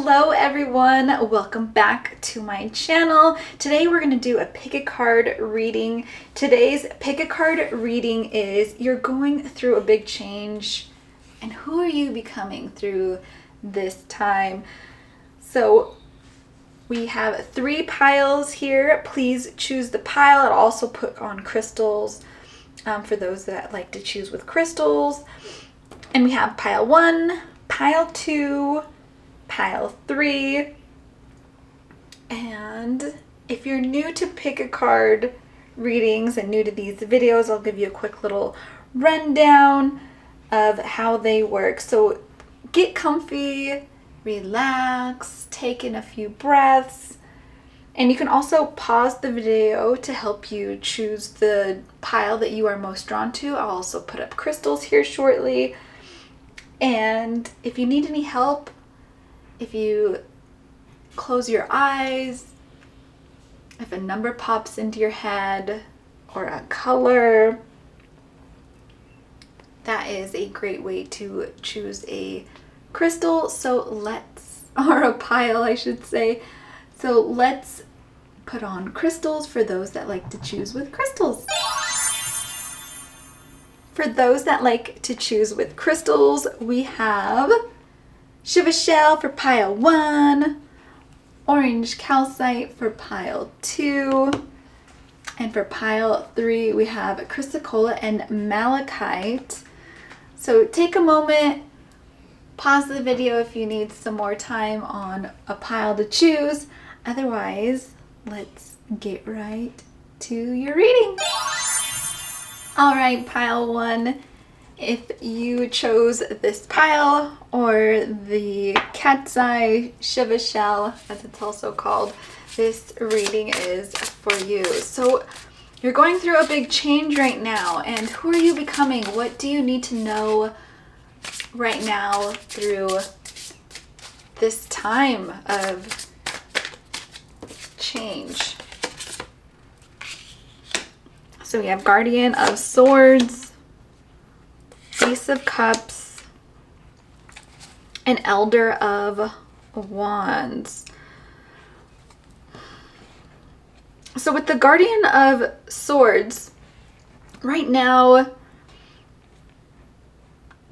Hello everyone, welcome back to my channel. Today we're going to do a pick a card reading. Today's pick a card reading is you're going through a big change and who are you becoming through this time? So we have 3 piles here. Please choose the pile. I'll also put on crystals for those that like to choose with crystals. And we have pile 1, pile 2, pile 3, and if you're new to pick a card readings and new to these videos, I'll give you a quick little rundown of how they work. So get comfy, relax, take in a few breaths, and you can also pause the video to help you choose the pile that you are most drawn to. I'll also put up crystals here shortly, and if you need any help, if you close your eyes, if a number pops into your head or a color, that is a great way to choose a crystal. Or a pile, I should say. So let's put on crystals for those that like to choose with crystals. For those that like to choose with crystals, we have Shiva shell for pile 1, orange calcite for pile 2, and for pile 3 we have Chrysocolla and Malachite. So take a moment, pause the video if you need some more time on a pile to choose. Otherwise, let's get right to your reading. Alright, pile 1. If you chose this pile or the cat's eye Shiva shell, as it's also called, this reading is for you. So you're going through a big change right now, and who are you becoming? What do you need to know right now through this time of change? So we have Guardian of Swords, Ace of Cups, and Elder of Wands. So with the Guardian of Swords, right now,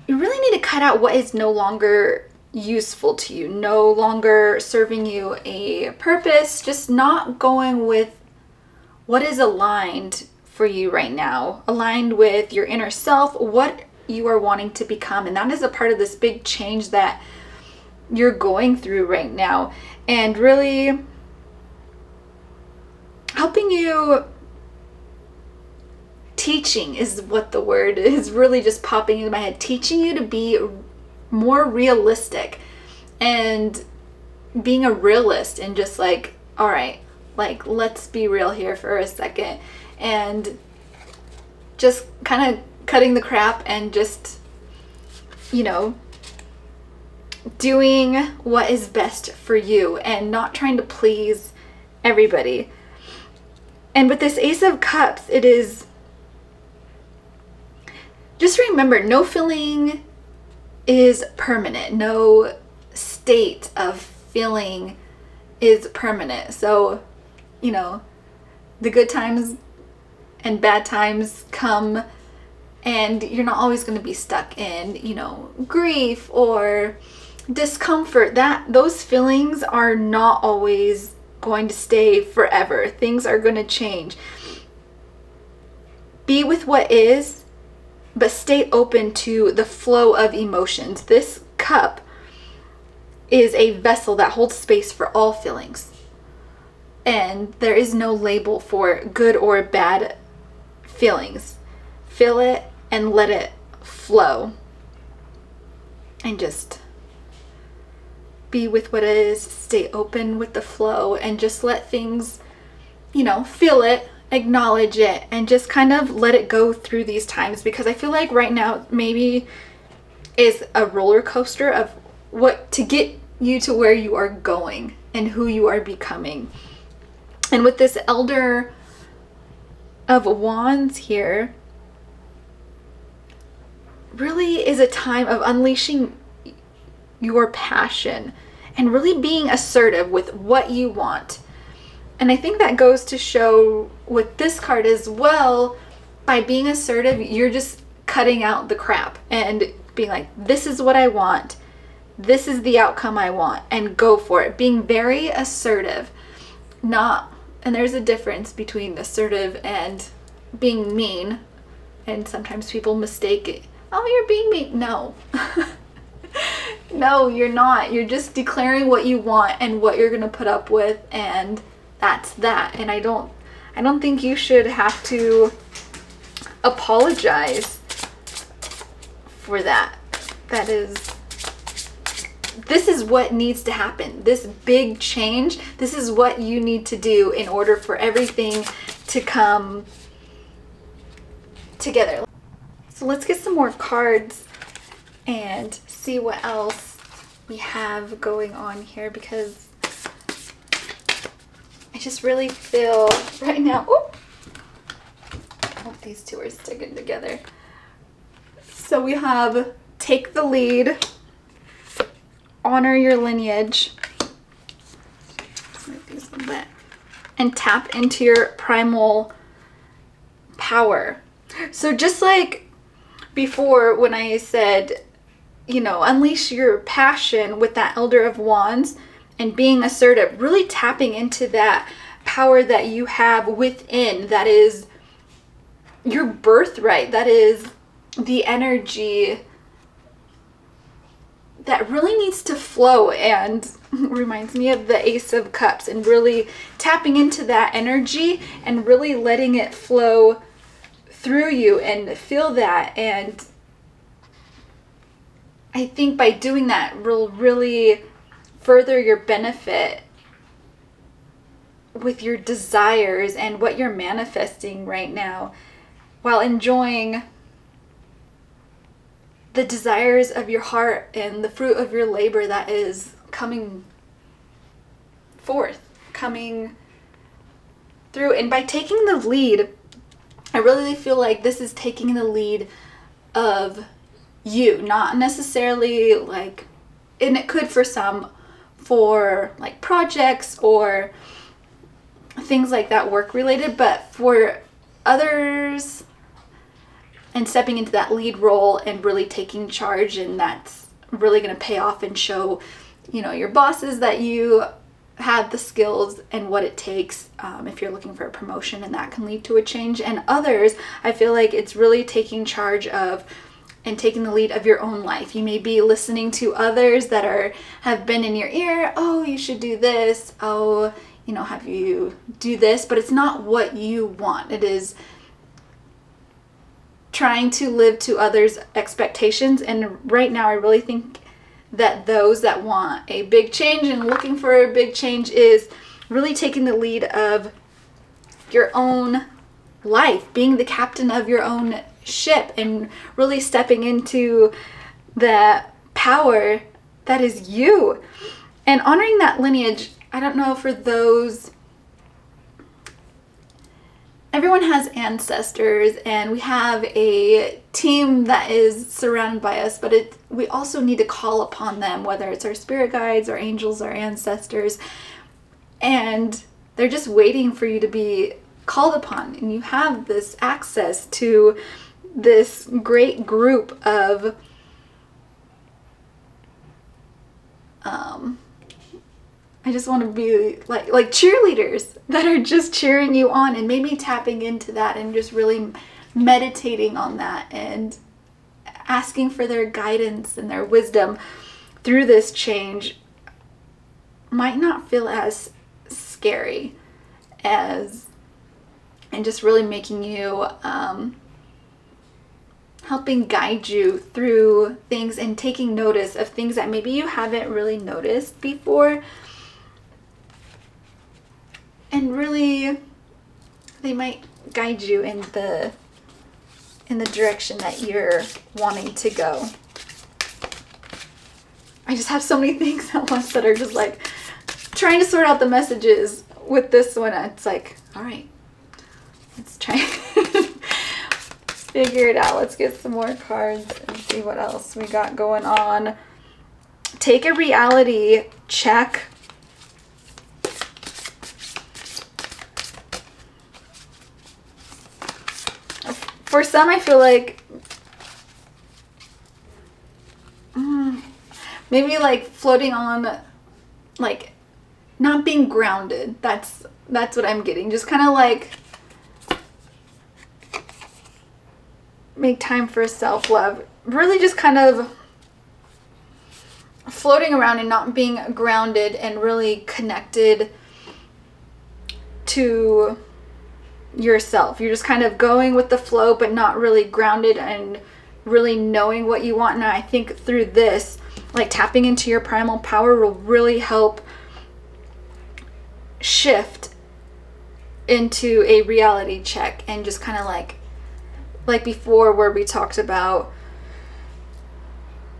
you really need to cut out what is no longer useful to you, no longer serving you a purpose, just not going with what is aligned for you right now, aligned with your inner self, what you are wanting to become. And that is a part of this big change that you're going through right now, and really helping you, teaching is what the word is really just popping into my head, teaching you to be more realistic and being a realist, and just like, all right, like, let's be real here for a second, and just kind of cutting the crap and just, you know, doing what is best for you and not trying to please everybody. And with this Ace of Cups, it is, just remember, no feeling is permanent. No state of feeling is permanent. So, you know, the good times and bad times come, and you're not always going to be stuck in, you know, grief or discomfort. Those feelings are not always going to stay forever. Things are going to change. Be with what is, but stay open to the flow of emotions. This cup is a vessel that holds space for all feelings, and there is no label for good or bad feelings. Feel it and let it flow, and just be with what is, stay open with the flow, and just let things, you know, feel it, acknowledge it, and just kind of let it go through these times, because I feel like right now maybe is a roller coaster of what to get you to where you are going and who you are becoming. And with this Elder of Wands here, really is a time of unleashing your passion and really being assertive with what you want. And I think that goes to show with this card as well. By being assertive, you're just cutting out the crap and being like, this is what I want. This is the outcome I want, and go for it. Being very assertive. And there's a difference between assertive and being mean. And sometimes people mistake it. Oh, you're being mean. No. No, you're not. You're just declaring what you want and what you're going to put up with, and that's that. And I don't think you should have to apologize for that. This is what needs to happen. This big change, this is what you need to do in order for everything to come together. So let's get some more cards and see what else we have going on here, because I just really feel right now, I hope these two are sticking together. So we have take the lead, honor your lineage, move these a little bit, and tap into your primal power. So just like before when I said, unleash your passion with that Elder of Wands and being assertive, really tapping into that power that you have within, that is your birthright, that is the energy that really needs to flow, and reminds me of the Ace of Cups, and really tapping into that energy and really letting it flow through you and feel that. And I think by doing that will really further your benefit with your desires and what you're manifesting right now, while enjoying the desires of your heart and the fruit of your labor that is coming forth, coming through. And by taking the lead, I really feel like this is taking the lead of you, not necessarily like, and it could for some, for like projects or things like that, work related, but for others, and stepping into that lead role and really taking charge, and that's really going to pay off and show, your bosses that you have the skills and what it takes if you're looking for a promotion, and that can lead to a change. And others, I feel like it's really taking charge of and taking the lead of your own life. You may be listening to others that have been in your ear. Oh, you should do this. Oh, have you do this, but it's not what you want. It is trying to live to others' expectations. And right now I really think that those that want a big change and looking for a big change is really taking the lead of your own life, being the captain of your own ship, and really stepping into the power that is you, and honoring that lineage. I don't know, for those, everyone has ancestors, and we have a team that is surrounded by us, but we also need to call upon them, whether it's our spirit guides, our angels, our ancestors, and they're just waiting for you to be called upon. And you have this access to this great group of I just want to be like cheerleaders that are just cheering you on, and maybe tapping into that and just really meditating on that and asking for their guidance and their wisdom through this change might not feel as scary as, and just really making you helping guide you through things and taking notice of things that maybe you haven't really noticed before. And really, they might guide you in the direction that you're wanting to go. I just have so many things at once that are just like trying to sort out the messages with this one. It's like, all right, let's try figure it out. Let's get some more cards and see what else we got going on. take a reality check. For some, I feel like maybe like floating on, like not being grounded. That's what I'm getting. Just kind of like make time for self-love. Really just kind of floating around and not being grounded and really connected to yourself. You're just kind of going with the flow, but not really grounded and really knowing what you want. And I think through this, like tapping into your primal power will really help shift into a reality check and just kind of like before, where we talked about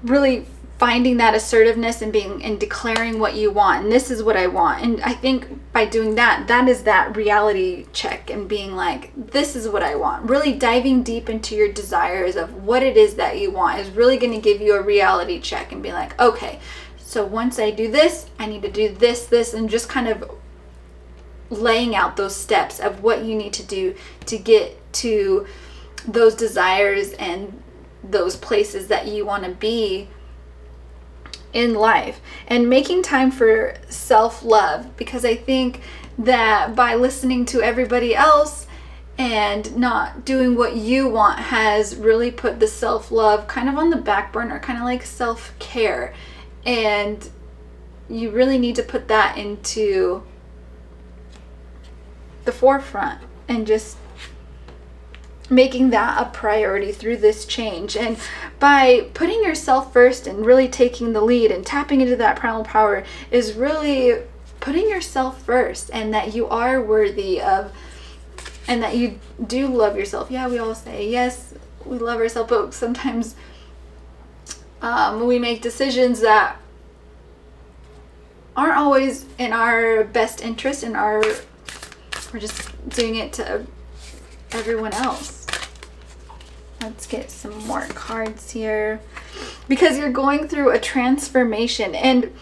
really finding that assertiveness and being and declaring what you want. And this is what I want. And I think by doing that, that is that reality check and being like, this is what I want. Really diving deep into your desires of what it is that you want is really going to give you a reality check and be like, okay, so once I do this, I need to do this, and just kind of laying out those steps of what you need to do to get to those desires and those places that you want to be in life, and making time for self-love, because I think that by listening to everybody else and not doing what you want has really put the self-love kind of on the back burner, kind of like self-care, and you really need to put that into the forefront and just making that a priority through this change. And by putting yourself first and really taking the lead and tapping into that primal power is really putting yourself first, and that you are worthy of, and that you do love yourself. Yeah, we all say, yes, we love ourselves, but sometimes we make decisions that aren't always in our best interest, and we're just doing it to everyone else. Let's get some more cards here, because you're going through a transformation, and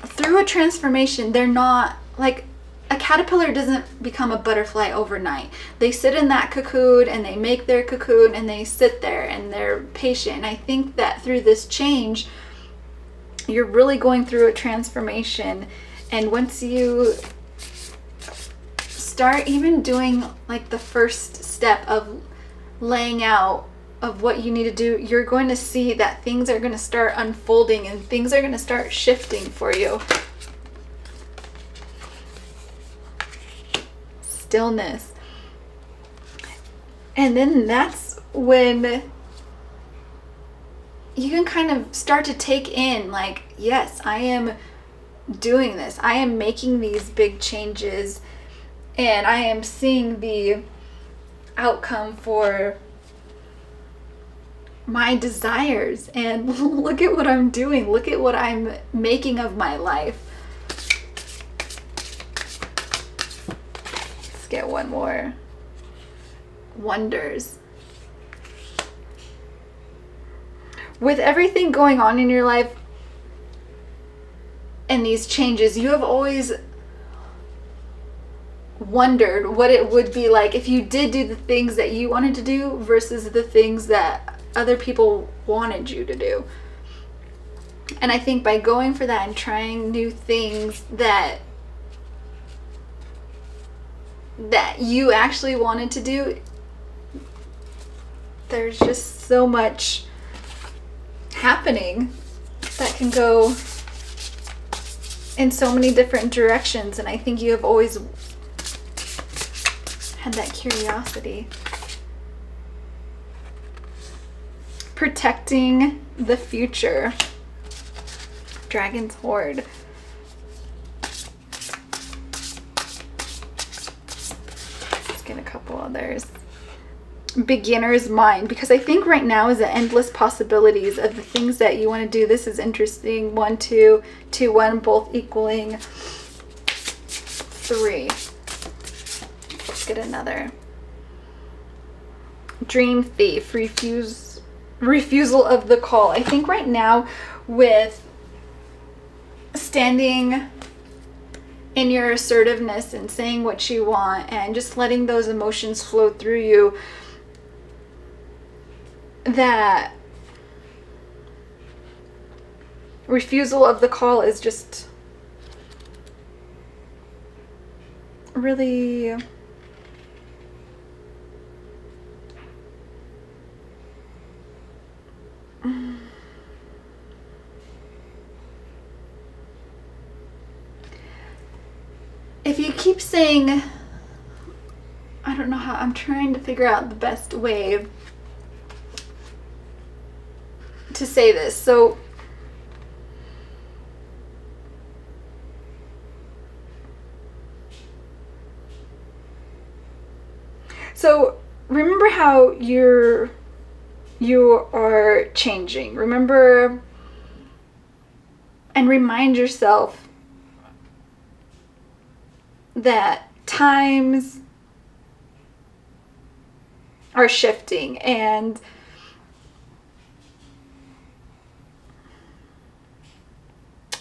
through a transformation, they're not like a caterpillar doesn't become a butterfly overnight. They sit in that cocoon and they make their cocoon and they sit there and they're patient. And I think that through this change, you're really going through a transformation. And once you start even doing like the first step of laying out of what you need to do, you're going to see that things are going to start unfolding and things are going to start shifting for you. Stillness. And then that's when you can kind of start to take in, like, yes, I am doing this. I am making these big changes, and I am seeing the outcome for my desires, and look at what I'm doing. Look at what I'm making of my life. Let's get one more. Wonders. With everything going on in your life and these changes, you have always wondered what it would be like if you did do the things that you wanted to do versus the things that other people wanted you to do. And I think by going for that and trying new things that you actually wanted to do, there's just so much happening that can go in so many different directions. And I think you have always had that curiosity. Protecting the future. Dragon's Hoard. Let's get a couple others. Beginner's Mind, because I think right now is the endless possibilities of the things that you want to do. This is interesting. 1, 2, 2, 1, both equaling 3. Let's get another. Dream Thief. Refusal of the call. I think right now with standing in your assertiveness and saying what you want and just letting those emotions flow through you, that refusal of the call is just really if you keep saying, I don't know how, I'm trying to figure out the best way to say this. So remember how you are changing. Remember and remind yourself that times are shifting, and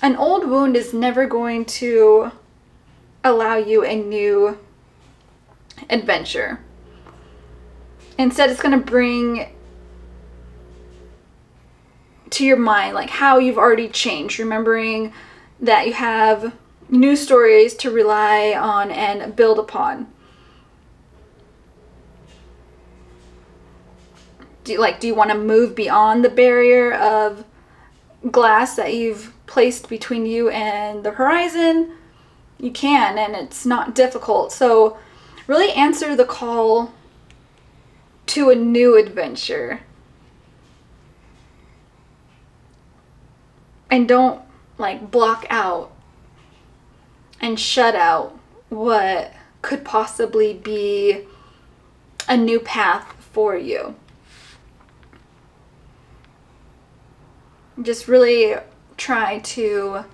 an old wound is never going to allow you a new adventure. Instead, it's going to bring to your mind like how you've already changed, remembering that you have new stories to rely on and build upon. Do you want to move beyond the barrier of glass that you've placed between you and the horizon? You can, and it's not difficult. So really answer the call to a new adventure. And don't block out and shut out what could possibly be a new path for you. Just really try to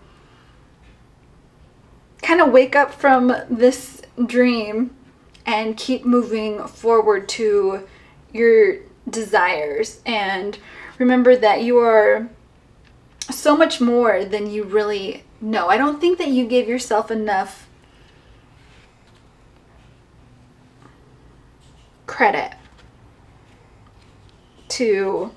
kind of wake up from this dream and keep moving forward to your desires. And remember that you are so much more than you really know. I don't think that you give yourself enough credit to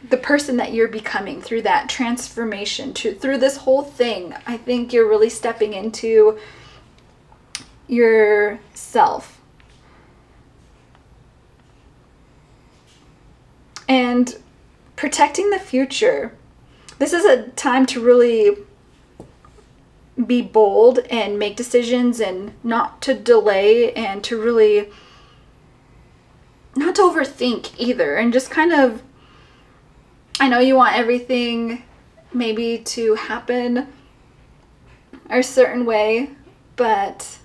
the person that you're becoming through that transformation, through this whole thing. I think you're really stepping into yourself. And protecting the future. This is a time to really be bold and make decisions, and not to delay, and to really not to overthink either, and just kind of, I know you want everything maybe to happen a certain way, but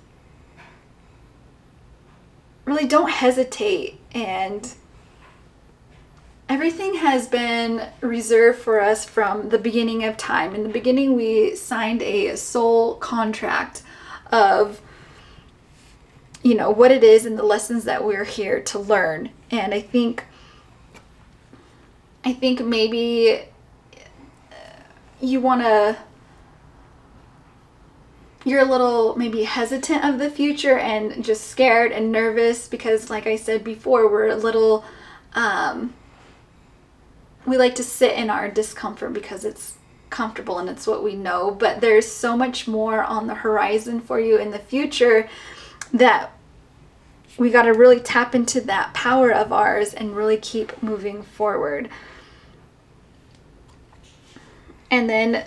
really don't hesitate. And everything has been reserved for us from the beginning of time. In the beginning, we signed a soul contract of, what it is and the lessons that we're here to learn. And I think maybe you're a little maybe hesitant of the future and just scared and nervous because, like I said before, we're a little, we like to sit in our discomfort because it's comfortable and it's what we know. But there's so much more on the horizon for you in the future that we got to really tap into that power of ours and really keep moving forward. And then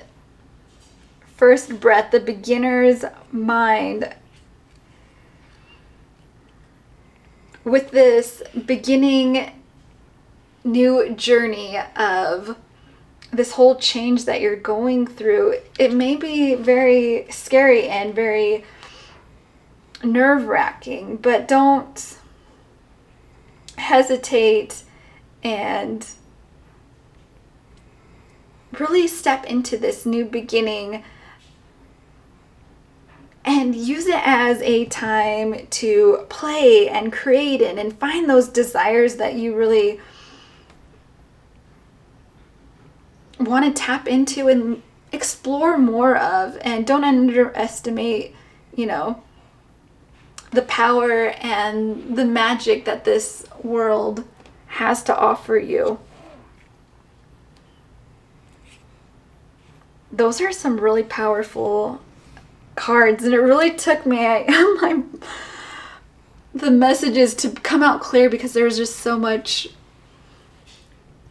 first breath, the beginner's mind. With this beginning new journey of this whole change that you're going through, it may be very scary and very nerve-wracking, but don't hesitate and really step into this new beginning and use it as a time to play and create and find those desires that you really want to tap into and explore more of, and don't underestimate, the power and the magic that this world has to offer you. Those are some really powerful cards, and it really took me the messages to come out clear, because there's just so much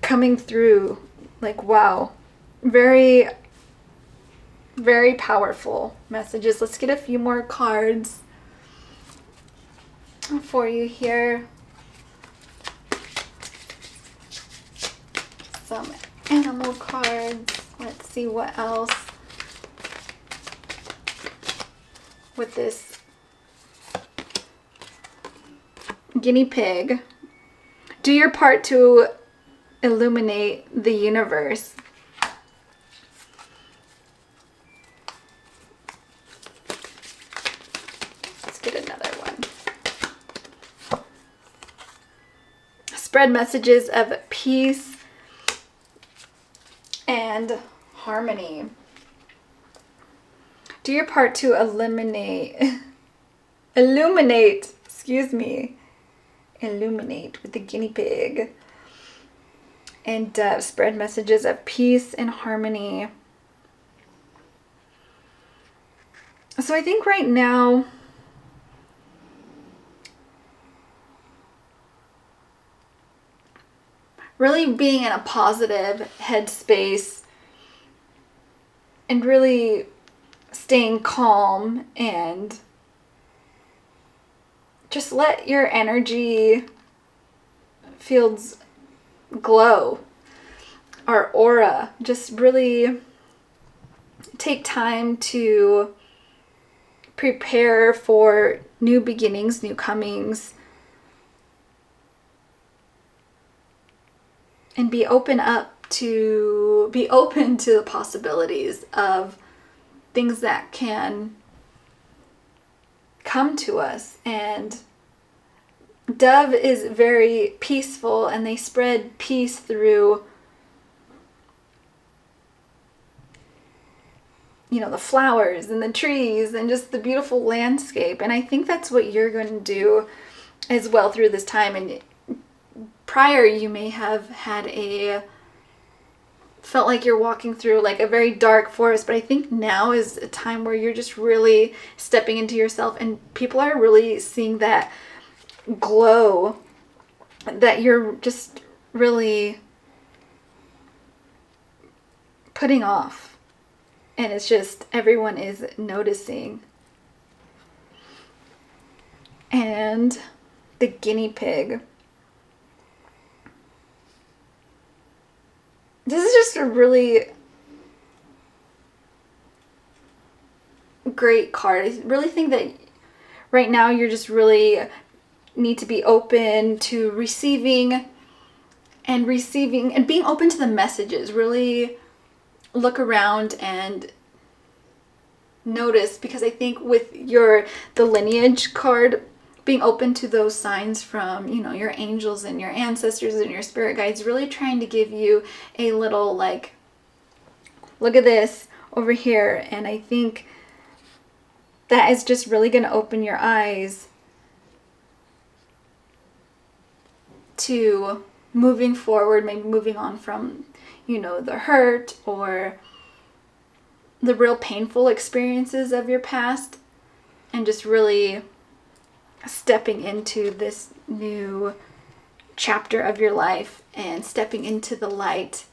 coming through. Like, wow, very, very powerful messages. Let's get a few more cards for you here. Some animal cards. Let's see what else with this guinea pig. Do your part to illuminate the universe. Let's get another one. Spread messages of peace and harmony. Do your part to illuminate with the guinea pig. And spread messages of peace and harmony. So I think right now, really being in a positive headspace and really staying calm, and just let your energy fields glow, our aura. Just really take time to prepare for new beginnings, new comings, and be open to the possibilities of things that can come to us. And dove is very peaceful, and they spread peace through, the flowers and the trees and just the beautiful landscape. And I think that's what you're going to do as well through this time. And prior, you may have felt like you're walking through like a very dark forest, but I think now is a time where you're just really stepping into yourself, and people are really seeing that glow that you're just really putting off, and it's just everyone is noticing. And the guinea pig. This is just a really great card. I really think that right now you're just really need to be open to receiving and being open to the messages. Really look around and notice, because I think with the lineage card, being open to those signs from, your angels and your ancestors and your spirit guides, really trying to give you a little like, look at this over here. And I think that is just really going to open your eyes to moving forward, maybe moving on from, the hurt or the real painful experiences of your past, and just really stepping into this new chapter of your life and stepping into the light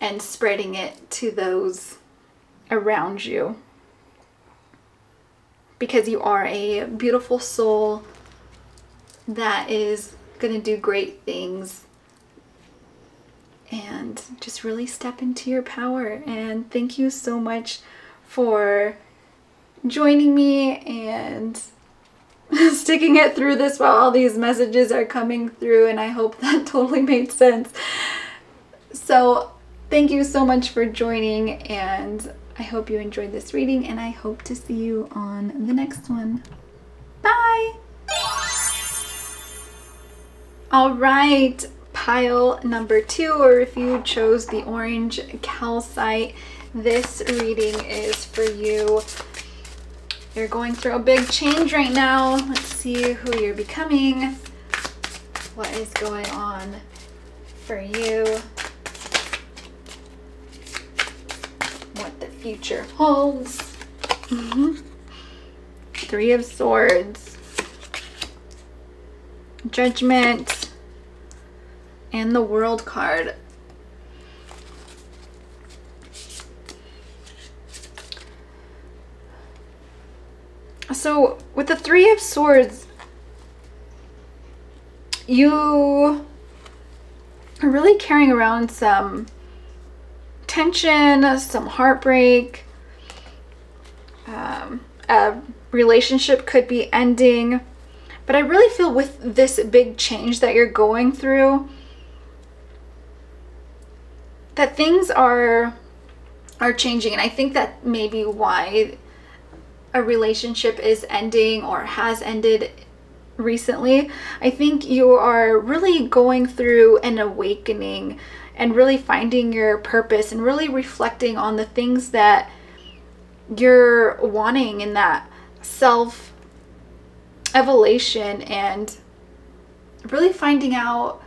and spreading it to those around you. Because you are a beautiful soul that is going to do great things. And just really step into your power. And thank you so much for joining me and sticking it through this while all these messages are coming through, and I hope that totally made sense. So thank you so much for joining, and I hope you enjoyed this reading, and I hope to see you on the next one. Bye! All right, pile number 2, or if you chose the orange calcite, This reading is for you. You're going through a big change right now. Let's see who you're becoming. What is going on for you? What the future holds. Three of Swords, Judgment, and the World card. So with the Three of Swords, you are really carrying around some tension, some heartbreak. A relationship could be ending. But I really feel with this big change that you're going through, that things are changing. And I think that maybe why a relationship is ending or has ended recently. I think you are really going through an awakening and really finding your purpose and really reflecting on the things that you're wanting in that self evolution, and really finding out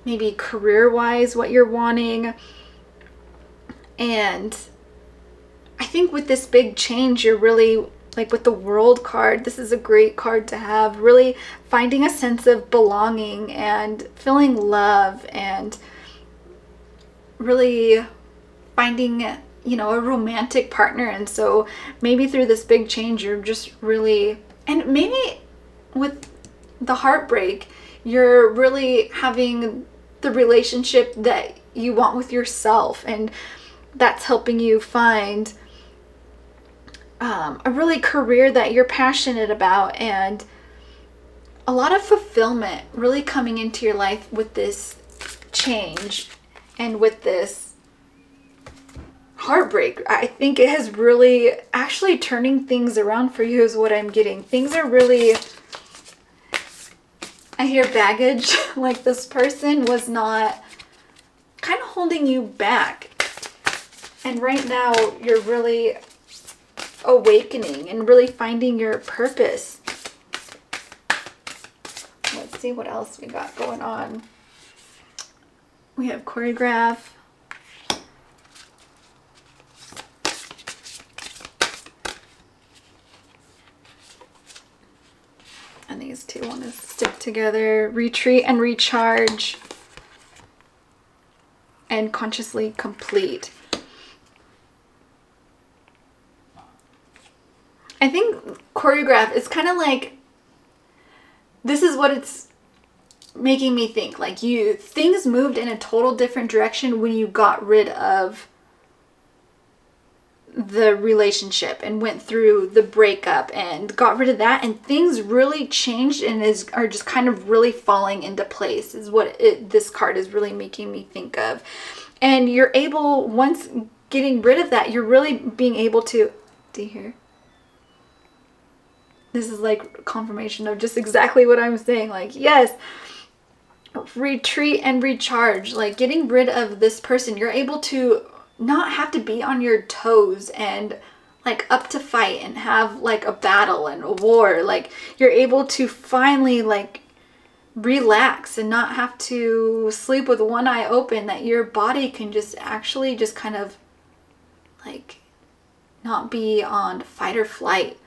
maybe career-wise what you're wanting. And I think with this big change, you're really, like with the World card, this is a great card to have, really finding a sense of belonging and feeling love, and really finding, you know, a romantic partner. And so maybe through this big change, you're just really, and maybe with the heartbreak, you're really having the relationship that you want with yourself, and that's helping you find a really career that you're passionate about, and a lot of fulfillment really coming into your life with this change and with this heartbreak. I think it has really actually turning things around for you is what I'm getting. Things are really, I hear baggage, like this person was not kind of holding you back. And right now you're really awakening and really finding your purpose. Let's see what else we got going on. We have choreograph. And these two want to stick together. Retreat and recharge. And consciously complete. I think choreograph is kind of like, this is what it's making me think. Like things moved in a total different direction when you got rid of the relationship and went through the breakup and got rid of that, and things really changed and are just kind of really falling into place is what this card is really making me think of. And you're able, once getting rid of that, you're really being able to, do you hear? This is like confirmation of just exactly what I'm saying. Like, yes, retreat and recharge. Like getting rid of this person, you're able to not have to be on your toes and like up to fight and have like a battle and a war. Like you're able to finally like relax and not have to sleep with one eye open, that your body can just actually just kind of like not be on fight or flight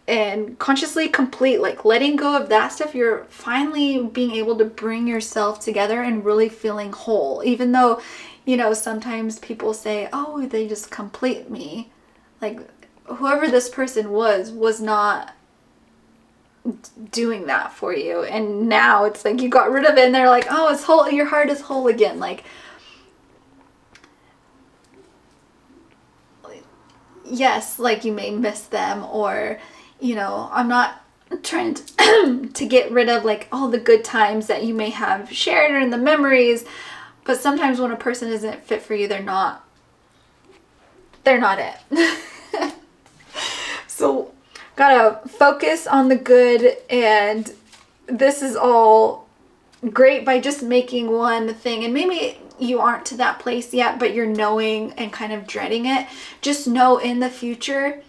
and consciously complete, like letting go of that stuff. You're finally being able to bring yourself together and really feeling whole, even though, you know, sometimes people say, oh, they just complete me. Like whoever this person was not doing that for you. And now it's like you got rid of it and they're like, oh, it's whole, your heart is whole again. Like, yes, like you may miss them, or, you know, I'm not trying to get rid of like all the good times that you may have shared and the memories, but sometimes when a person isn't fit for you, they're not it. So gotta focus on the good, and this is all great by just making one thing. And maybe you aren't to that place yet, but you're knowing and kind of dreading it. Just know in the future,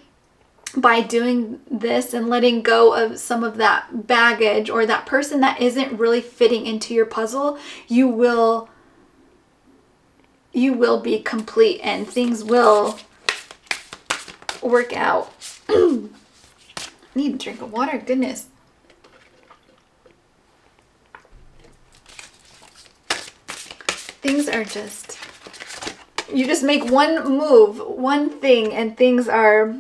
by doing this and letting go of some of that baggage or that person that isn't really fitting into your puzzle, you will be complete and things will work out. I need a drink of water, goodness. Things are just, you just make one move, one thing, and things are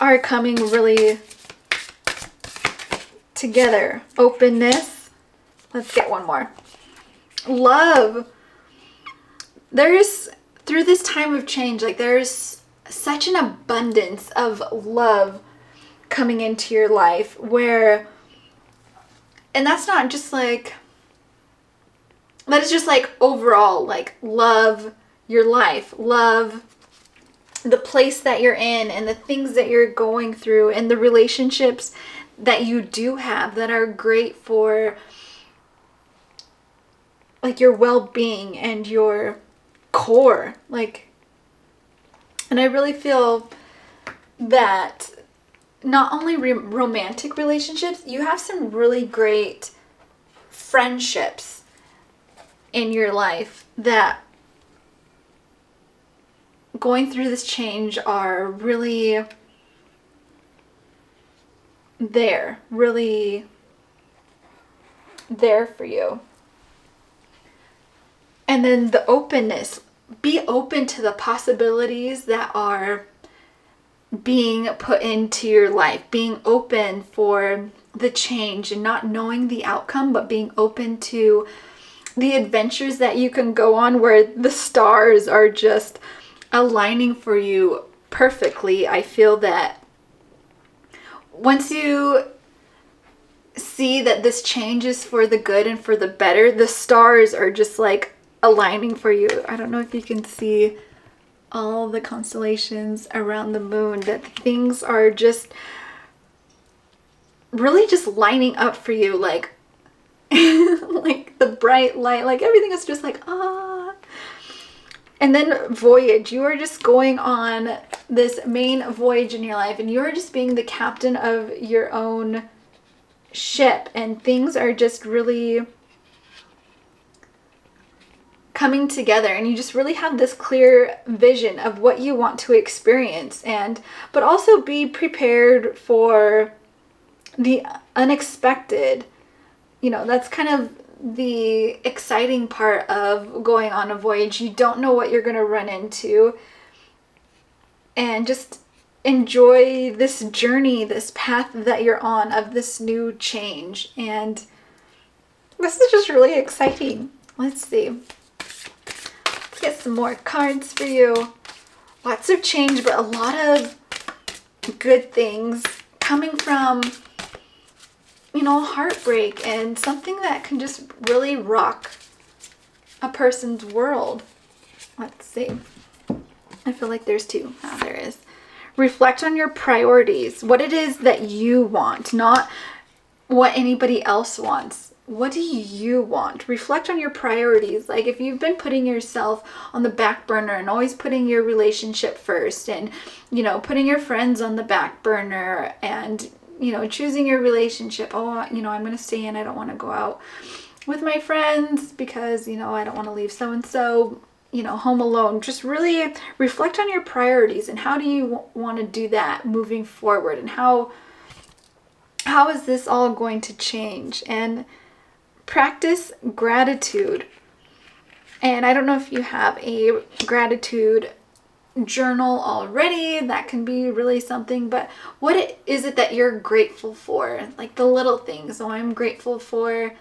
are coming really together. Openness. Let's get one more. Love. There's, through this time of change, like there's such an abundance of love coming into your life where, and that's not just like, that is just like overall, like love your life, love the place that you're in and the things that you're going through and the relationships that you do have that are great for like your well-being and your core. Like, and I really feel that not only romantic relationships, you have some really great friendships in your life that going through this change are really really there for you. And then the openness. Be open to the possibilities that are being put into your life. Being open for the change and not knowing the outcome, but being open to the adventures that you can go on where the stars are just aligning for you perfectly. I feel that once you see that this change is for the good and for the better, the stars are just like aligning for you. I don't know if you can see all the constellations around the moon, that things are just really just lining up for you, like like the bright light, like everything is just like And then voyage. You are just going on this main voyage in your life and you're just being the captain of your own ship, and things are just really coming together and you just really have this clear vision of what you want to experience, and but also be prepared for the unexpected. You know, that's kind of the exciting part of going on a voyage. You don't know what you're going to run into, and just enjoy this journey, this path that you're on of this new change. And this is just really exciting. Let's see. Let's get some more cards for you. Lots of change, but a lot of good things coming from, you know, heartbreak and something that can just really rock a person's world. Let's see. I feel like there's two. Ah, there is. Reflect on your priorities. What it is that you want, not what anybody else wants. What do you want? Reflect on your priorities. Like if you've been putting yourself on the back burner and always putting your relationship first, and, you know, putting your friends on the back burner, and, you know, choosing your relationship. Oh, you know, I'm going to stay in. I don't want to go out with my friends because, you know, I don't want to leave so-and-so, you know, home alone. Just really reflect on your priorities and how do you want to do that moving forward, and how is this all going to change? And practice gratitude. And I don't know if you have a gratitude journal already. That can be really something, but what is it that you're grateful for? Like the little things. So I'm grateful for,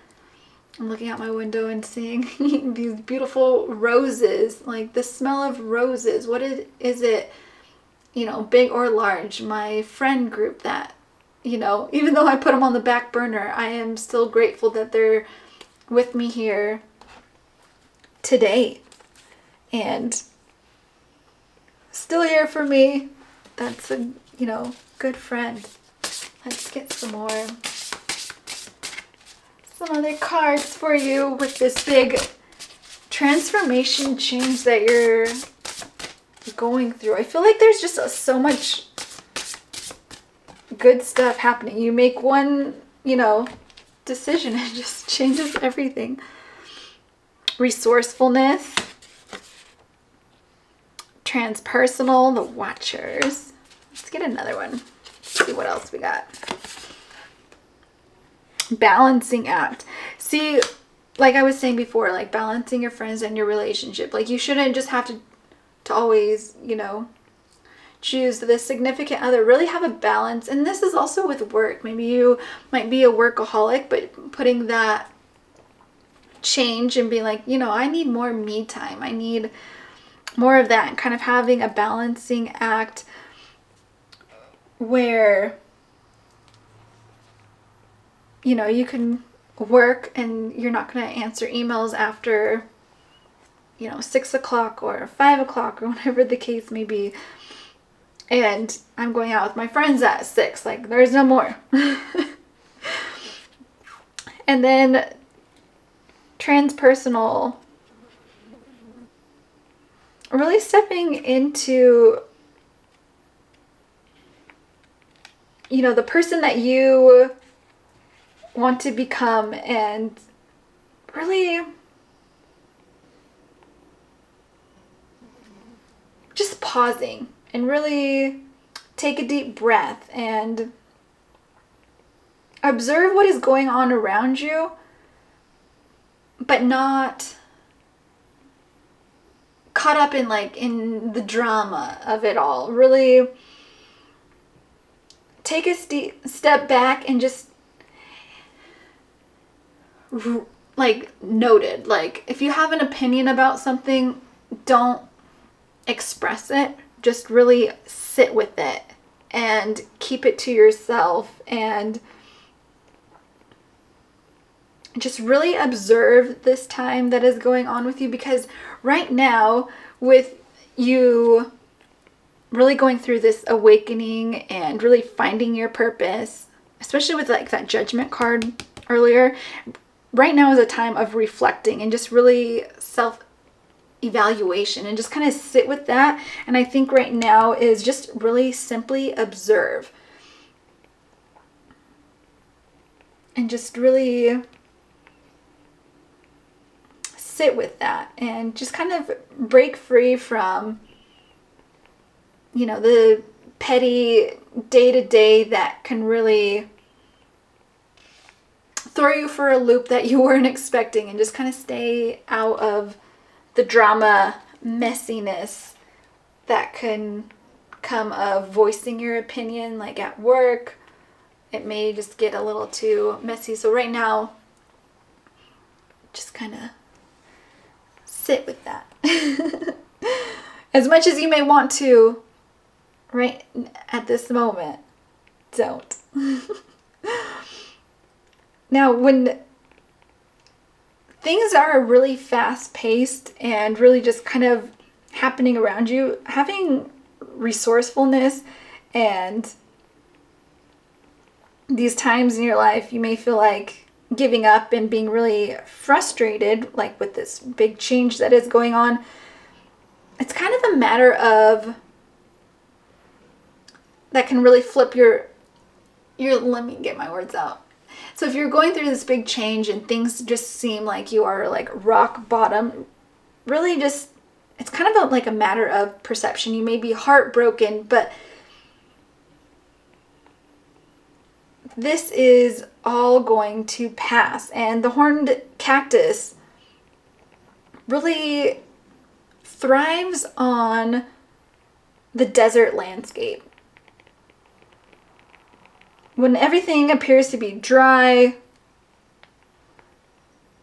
I'm looking out my window and seeing these beautiful roses, like the smell of roses. What is it, you know, big or large? My friend group that, you know, even though I put them on the back burner, I am still grateful that they're with me here today and still here for me. That's a, you know, good friend. Let's get some more. some other cards for you with this big transformation change that you're going through. I feel like there's just so much good stuff happening. You make one, decision and it just changes everything. Resourcefulness. Transpersonal, the Watchers. Let's get another one. See what else we got. Balancing act. See, like I was saying before, like balancing your friends and your relationship. Like you shouldn't just have to always, choose the significant other. Really have a balance. And this is also with work. Maybe you might be a workaholic, but putting that change and being like, I need more me time. I need more of that, and kind of having a balancing act where you can work and you're not going to answer emails after 6 o'clock or 5 o'clock or whatever the case may be, and I'm going out with my friends at 6. Like, there's no more. And then transpersonal, really stepping into the person that you want to become, and really just pausing and really take a deep breath and observe what is going on around you, but not caught up in the drama of it all. Really take a step back and just noted. Like, if you have an opinion about something, don't express it. Just really sit with it and keep it to yourself, and just really observe this time that is going on with you. Because right now, with you really going through this awakening and really finding your purpose, especially with that Judgment card earlier, right now is a time of reflecting and just really self-evaluation, and just kind of sit with that. And I think right now is just really simply observe and just really sit with that, and just kind of break free from the petty day-to-day that can really throw you for a loop that you weren't expecting, and just kind of stay out of the drama, messiness that can come of voicing your opinion. Like at work, it may just get a little too messy. So right now, just kind of sit with that. As much as you may want to, right at this moment, don't. Now, when things are really fast-paced and really just kind of happening around you, having resourcefulness, and these times in your life you may feel like giving up and being really frustrated, like with this big change that is going on, it's kind of a matter of that can really flip your let me get my words out. So if you're going through this big change and things just seem like you are like rock bottom, really just, it's kind of like a matter of perception. You may be heartbroken, but this is all going to pass. And the horned cactus really thrives on the desert landscape. When everything appears to be dry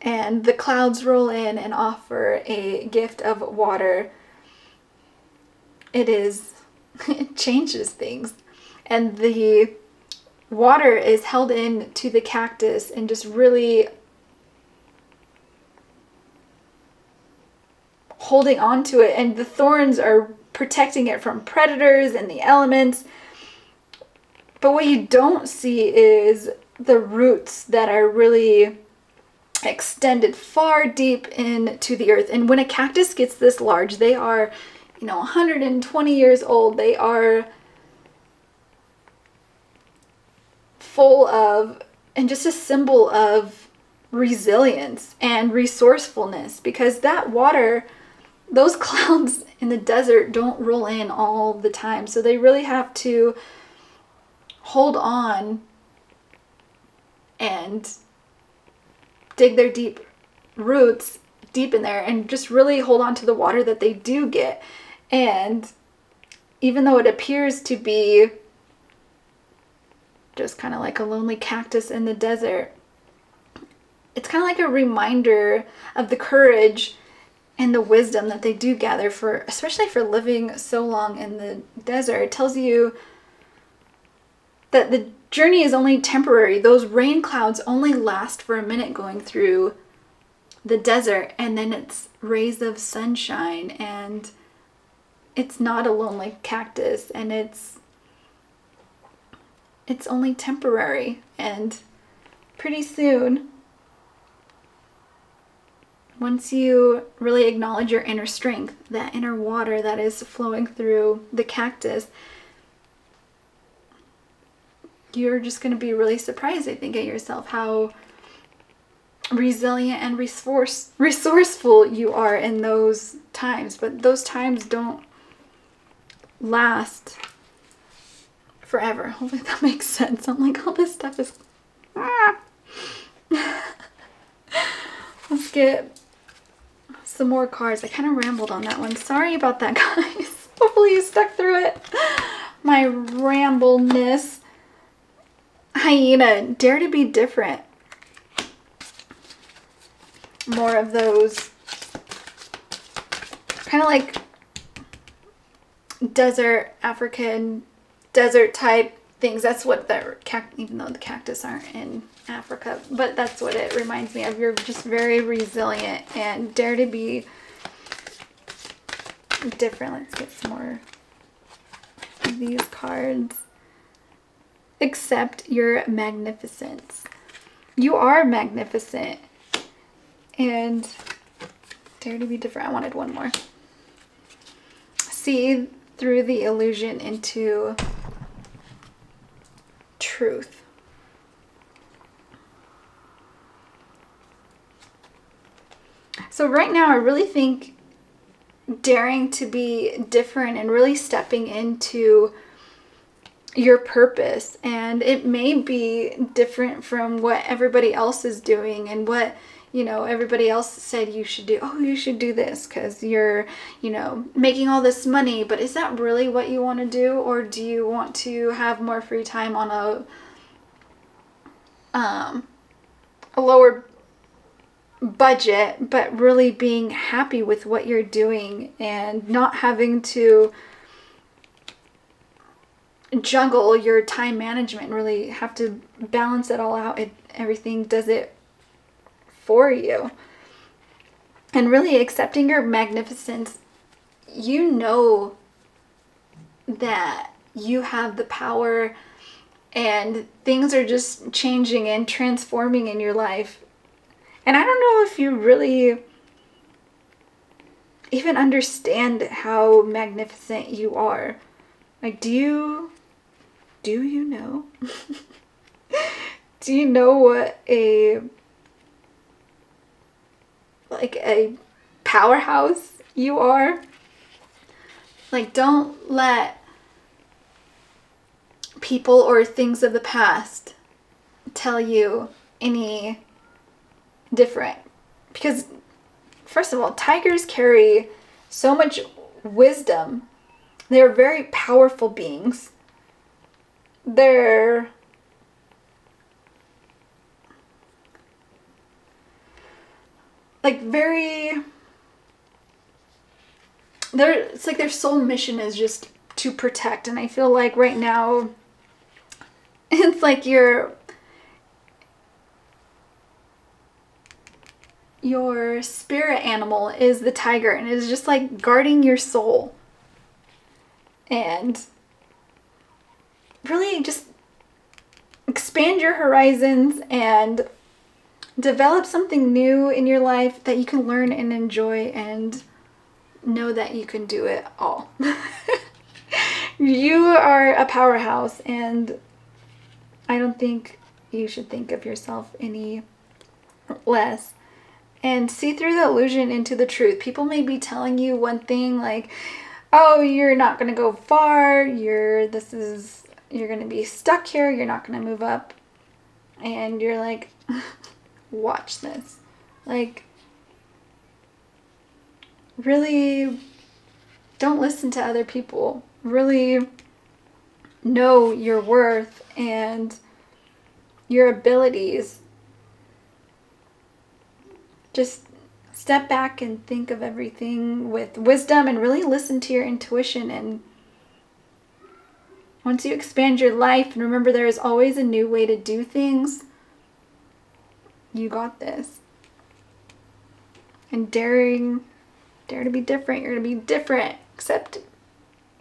and the clouds roll in and offer a gift of water, it changes things. And the water is held in to the cactus and just really holding on to it, and the thorns are protecting it from predators and the elements. But what you don't see is the roots that are really extended far deep into the earth. And when a cactus gets this large, they are, 120 years old. They are full of, and just a symbol of resilience and resourcefulness, because that water, those clouds in the desert don't roll in all the time. So they really have to hold on and dig their deep roots deep in there and just really hold on to the water that they do get. And even though it appears to be just kind of like a lonely cactus in the desert, it's kind of like a reminder of the courage and the wisdom that they do gather, for especially for living so long in the desert. It tells you that the journey is only temporary. Those rain clouds only last for a minute going through the desert, and then it's rays of sunshine, and it's not a lonely cactus, and it's only temporary. And pretty soon, once you really acknowledge your inner strength, that inner water that is flowing through the cactus, you're just going to be really surprised, I think, at yourself, how resilient and resourceful you are in those times. But those times don't last forever. Hopefully that makes sense. I'm like, all this stuff is... Let's get some more cards. I kind of rambled on that one. Sorry about that, guys. Hopefully you stuck through it. My rambleness. Hyena, dare to be different. More of those kind of like desert, African desert type things. That's what the even though the cactus aren't in Africa, but that's what it reminds me of. You're just very resilient and dare to be different. Let's get some more of these cards. Accept your magnificence. You are magnificent. And dare to be different. I wanted one more. See through the illusion into truth. So right now, I really think daring to be different and really stepping into your purpose, and it may be different from what everybody else is doing and what everybody else said you should do. Oh, you should do this because you're making all this money, but is that really what you want to do? Or do you want to have more free time on a lower budget, but really being happy with what you're doing and not having to juggle your time management and really have to balance it all out? Everything does it for you. And really accepting your magnificence, you know that you have the power and things are just changing and transforming in your life. And I don't know if you really even understand how magnificent you are. Like, do you know? Do you know what a powerhouse you are? Like, don't let people or things of the past tell you any different. Because, first of all, tigers carry so much wisdom. They're very powerful beings. They're like it's like their sole mission is just to protect. And I feel like right now it's like your spirit animal is the tiger, and it is just like guarding your soul. And really just expand your horizons and develop something new in your life that you can learn and enjoy, and know that you can do it all. You are a powerhouse, and I don't think you should think of yourself any less. And see through the illusion into the truth. People may be telling you one thing like, oh, you're not going to go far, you're going to be stuck here, you're not going to move up. And you're like, watch this. Like, really don't listen to other people. Really know your worth and your abilities. Just step back and think of everything with wisdom and really listen to your intuition. And once you expand your life and remember there is always a new way to do things, you got this. And dare to be different. You're going to be different. Accept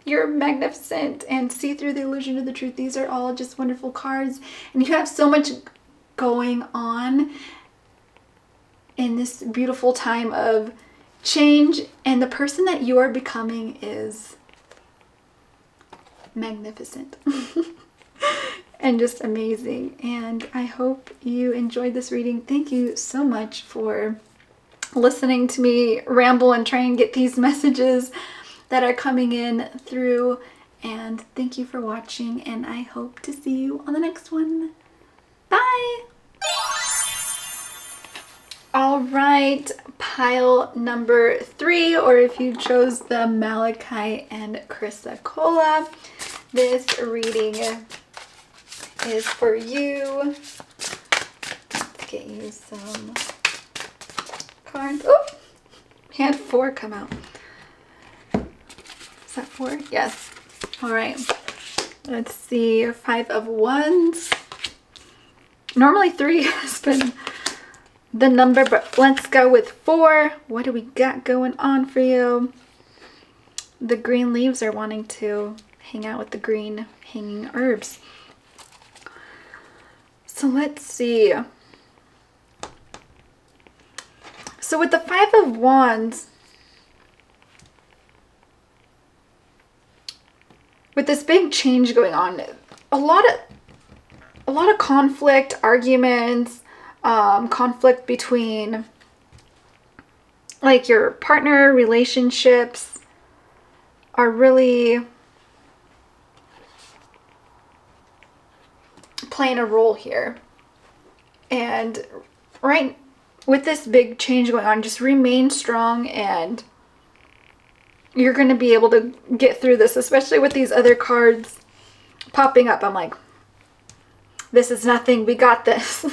you're magnificent and see through the illusion of the truth. These are all just wonderful cards. And you have so much going on in this beautiful time of change, and the person that you are becoming is magnificent and just amazing. And I hope you enjoyed this reading. Thank you so much for listening to me ramble and try and get these messages that are coming in through. And thank you for watching, and I hope to see you on the next one. Bye! All right, pile number 3, or if you chose the Malachite and Chrysocolla, this reading is for you. Let's get you some cards. Oh, had 4 come out. Is that 4? Yes. All right. Let's see. 5 of Wands. Normally 3 has been the number, but let's go with 4. What do we got going on for you? The green leaves are wanting to hang out with the green hanging herbs. So let's see. So with the 5 of Wands, with this big change going on, a lot of conflict, arguments, conflict between like your partner, relationships are really playing a role here. And right with this big change going on, just remain strong, and you're going to be able to get through this, especially with these other cards popping up. I'm like, this is nothing, we got this.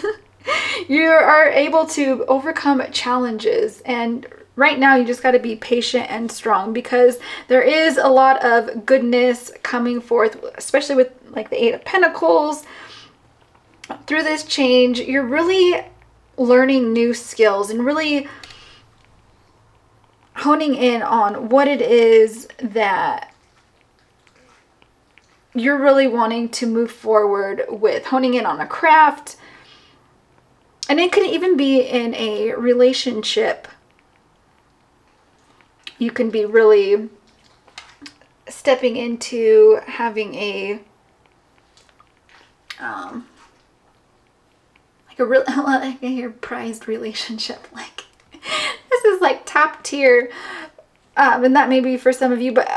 You are able to overcome challenges, and right now you just got to be patient and strong, because there is a lot of goodness coming forth, especially with like the 8 of Pentacles. Through this change, you're really learning new skills and really honing in on what it is that you're really wanting to move forward with, honing in on a craft. And it could even be in a relationship. You can be really stepping into having a like a real, like a prized relationship. Like, this is like top tier, and that may be for some of you, but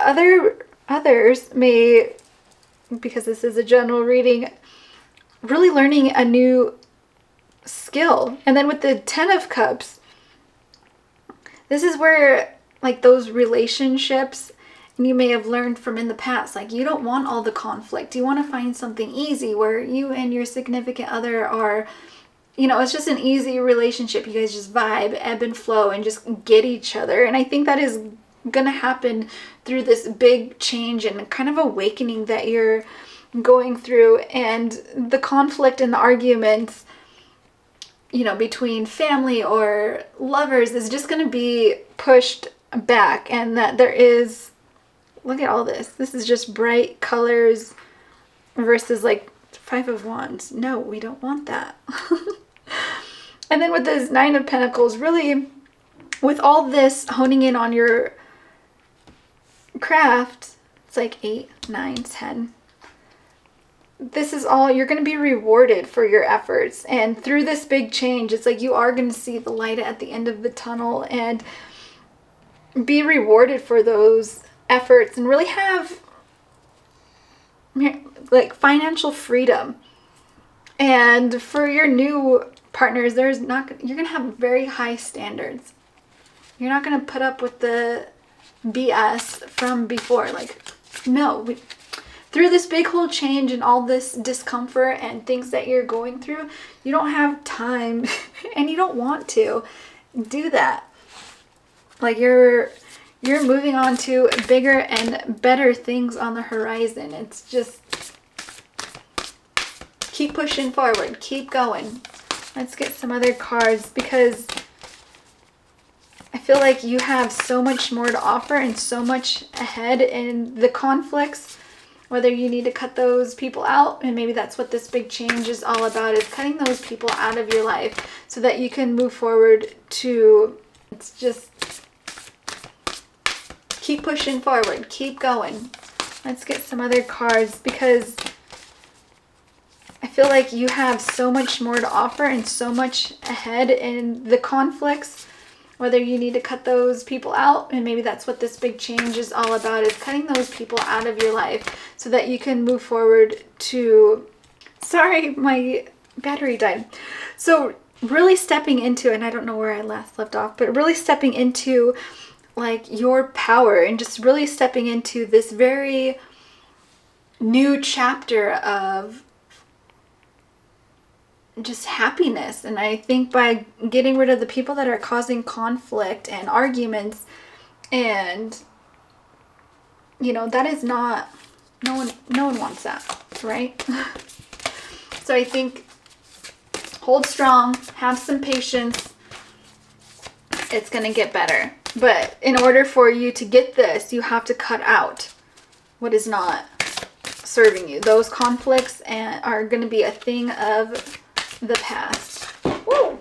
others may, because this is a general reading, really learning a new skill. And then with the 10 of Cups, this is where like those relationships, and you may have learned from in the past, like you don't want all the conflict. You want to find something easy where you and your significant other are, you know, it's just an easy relationship. You guys just vibe, ebb and flow, and just get each other. And I think that is going to happen through this big change and kind of awakening that you're going through. And the conflict and the arguments, you know, between family or lovers is just going to be pushed back. And that there is, look at all this. This is just bright colors versus like 5 of Wands. No, we don't want that. And then with this Nine of Pentacles, really, with all this honing in on your craft, it's like 8, 9, 10. This is all, you're going to be rewarded for your efforts. And through this big change, it's like you are going to see the light at the end of the tunnel and be rewarded for those efforts and really have like financial freedom. And for your new partners, you're going to have very high standards. You're not going to put up with the BS from before. Like, no, through this big whole change and all this discomfort and things that you're going through, you don't have time and you don't want to do that. Like, you're moving on to bigger and better things on the horizon. It's just keep pushing forward, keep going. Let's get some other cards, because I feel like you have so much more to offer and so much ahead in the conflicts, whether you need to cut those people out, and maybe that's what this big change is all about, is cutting those people out of your life so that you can move forward to, it's just keep pushing forward, keep going. Let's get some other cards, because I feel like you have so much more to offer and so much ahead in the conflicts, whether you need to cut those people out, and maybe that's what this big change is all about, is cutting those people out of your life so that you can move forward to, sorry, my battery died. So really stepping into, and I don't know where I last left off, but really stepping into like your power and just really stepping into this very new chapter of just happiness. And I think by getting rid of the people that are causing conflict and arguments, and that is not, no one wants that, right? So I think hold strong, have some patience, it's gonna get better. But in order for you to get this, you have to cut out what is not serving you. Those conflicts are going to be a thing of the past. Woo!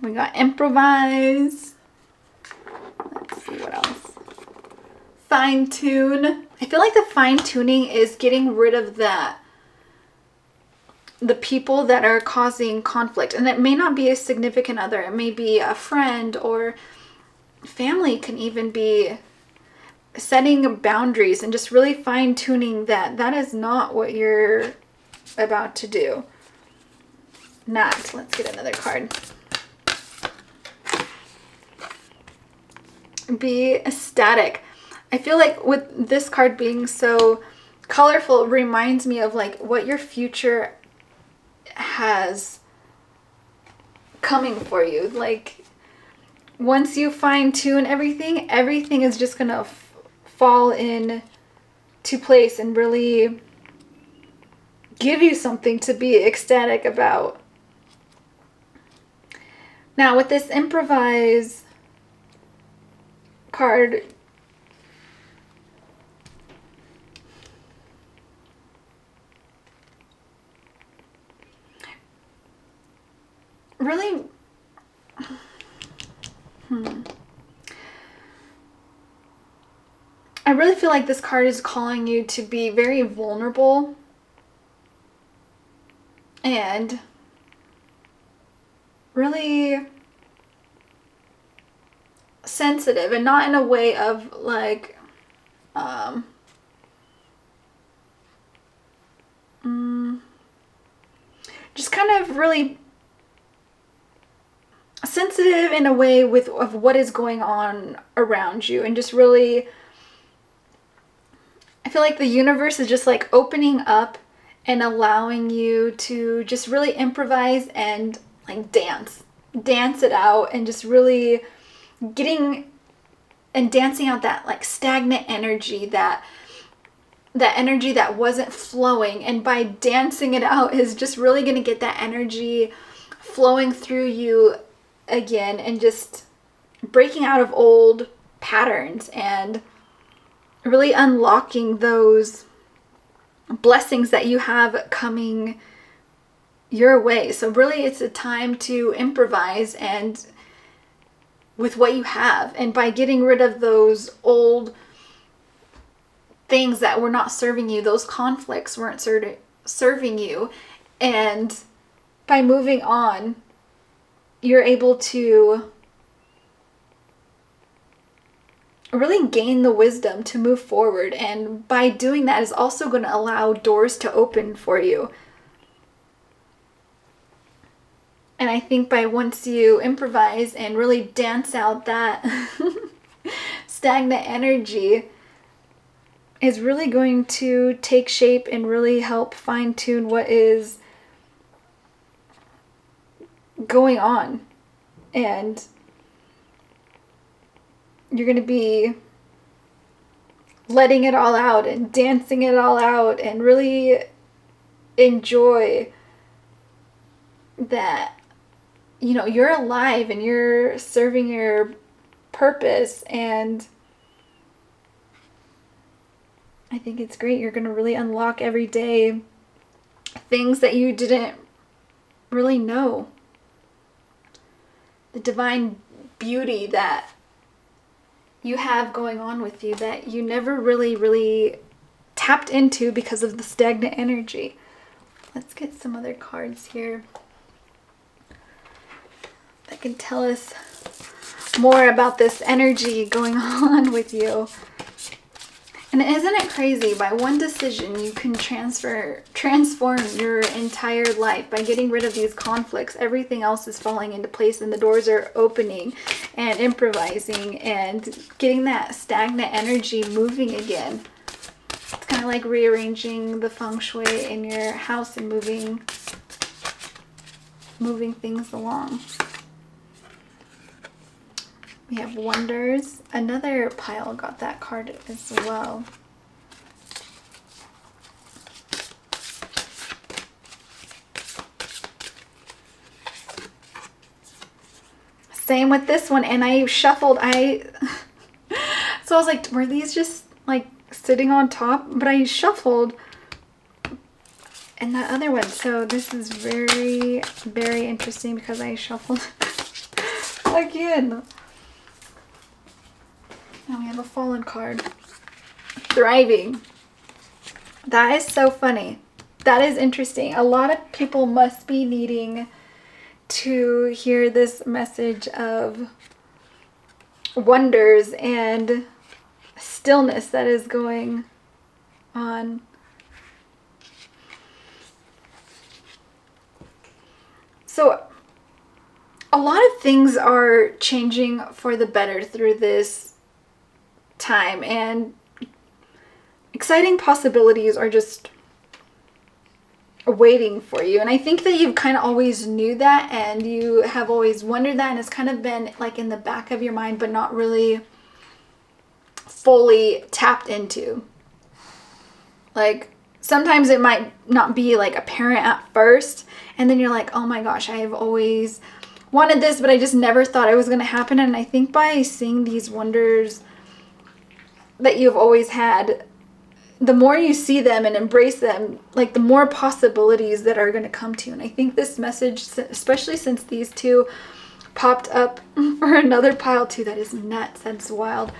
We got improvise. Let's see what else. Fine tune. I feel like the fine tuning is getting rid of the people that are causing conflict. And it may not be a significant other. It may be a friend or family, can even be setting boundaries and just really fine tuning that is not what you're about to do. Not. Let's get another card. Be ecstatic. I feel like with this card being so colorful, it reminds me of like what your future has coming for you. Like once you fine tune everything is just gonna fall in to place and really give you something to be ecstatic about. Now with this improvise card, really, I really feel like this card is calling you to be very vulnerable and really sensitive, and not in a way of like just kind of really sensitive in a way of what is going on around you, and just really, I feel like the universe is just like opening up and allowing you to just really improvise and like dance it out, and just really getting and dancing out that like stagnant energy, that energy that wasn't flowing. And by dancing it out is just really going to get that energy flowing through you again, and just breaking out of old patterns and really unlocking those blessings that you have coming your way. So really it's a time to improvise and with what you have, and by getting rid of those old things that were not serving you, those conflicts weren't serving you, and by moving on, you're able to really gain the wisdom to move forward. And by doing that is also going to allow doors to open for you. And I think by once you improvise and really dance out that stagnant energy, is really going to take shape and really help fine-tune what is going on. And you're going to be letting it all out and dancing it all out and really enjoy that, you know, you're alive and you're serving your purpose. And I think it's great. You're going to really unlock every day things that you didn't really know. The divine beauty that you have going on with you that you never really tapped into because of the stagnant energy. Let's get some other cards here that can tell us more about this energy going on with you. And isn't it crazy? By one decision, you can transform your entire life. By getting rid of these conflicts, everything else is falling into place and the doors are opening, and improvising and getting that stagnant energy moving again. It's kind of like rearranging the feng shui in your house and moving things along. We have wonders. Another pile got that card as well. Same with this one. And I shuffled. So I was like, were these just like sitting on top? But I shuffled. And that other one. So this is very, very interesting because I shuffled again. Now we have a fallen card. Thriving. That is so funny. That is interesting. A lot of people must be needing to hear this message of wonders and stillness that is going on. So a lot of things are changing for the better through this time, and exciting possibilities are just waiting for you. And I think that you've kind of always knew that, and you have always wondered that, and it's kind of been like in the back of your mind but not really fully tapped into. Like sometimes it might not be like apparent at first, and then you're like, oh my gosh, I have always wanted this, but I just never thought it was going to happen. And I think by seeing these wonders that you've always had, the more you see them and embrace them, like the more possibilities that are going to come to you. And I think this message, especially since these two popped up for another pile too, that is nuts, that's wild,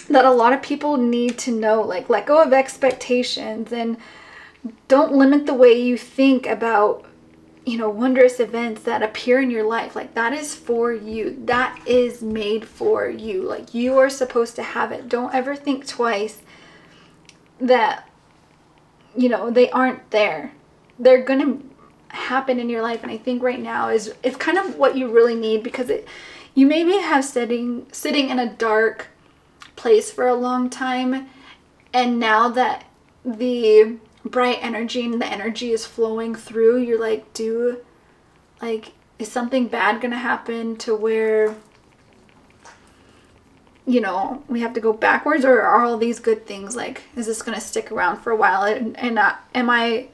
that a lot of people need to know, like let go of expectations and don't limit the way you think about, you know, wondrous events that appear in your life. Like that is for you. That is made for you. Like you are supposed to have it. Don't ever think twice that, you know, they aren't there. They're gonna happen in your life. And I think right now it's kind of what you really need, because you maybe have sitting in a dark place for a long time, and now that the bright energy and the energy is flowing through, you're like, is something bad gonna happen to where, you know, we have to go backwards? Or are all these good things, like, is this gonna stick around for a while, and am I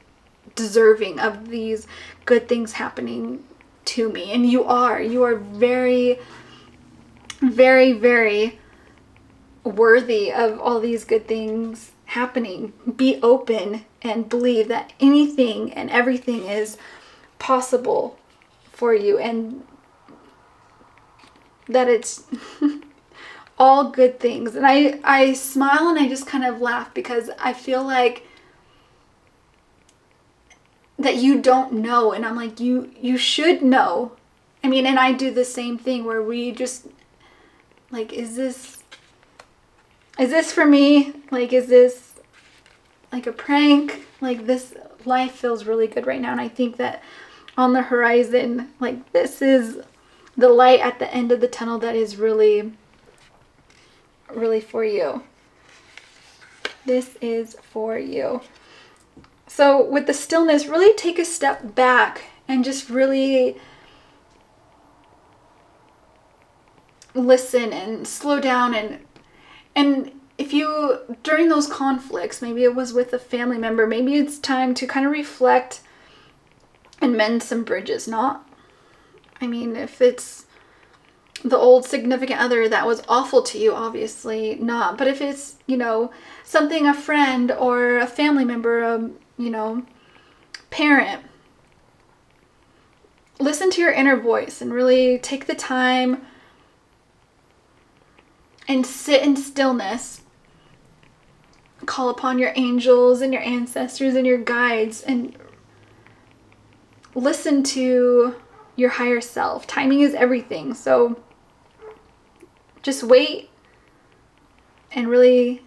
deserving of these good things happening to me? And you are very, very, very worthy of all these good things happening. Be open and believe that anything and everything is possible for you, and that it's all good things. And I smile and I just kind of laugh because I feel like that you don't know, and I'm like, you should know. I mean, and I do the same thing where we just like, is this for me? Like, is this like a prank? Like, this life feels really good right now, and I think that on the horizon, like, this is the light at the end of the tunnel that is really, really for you. This is for you. So with the stillness, really take a step back and just really listen and slow down. And if you, during those conflicts, maybe it was with a family member, maybe it's time to kind of reflect and mend some bridges. I mean, if it's the old significant other that was awful to you, obviously not. But if it's, something, a friend or a family member, parent, listen to your inner voice and really take the time and sit in stillness. Call upon your angels and your ancestors and your guides and listen to your higher self. Timing is everything. So just wait and really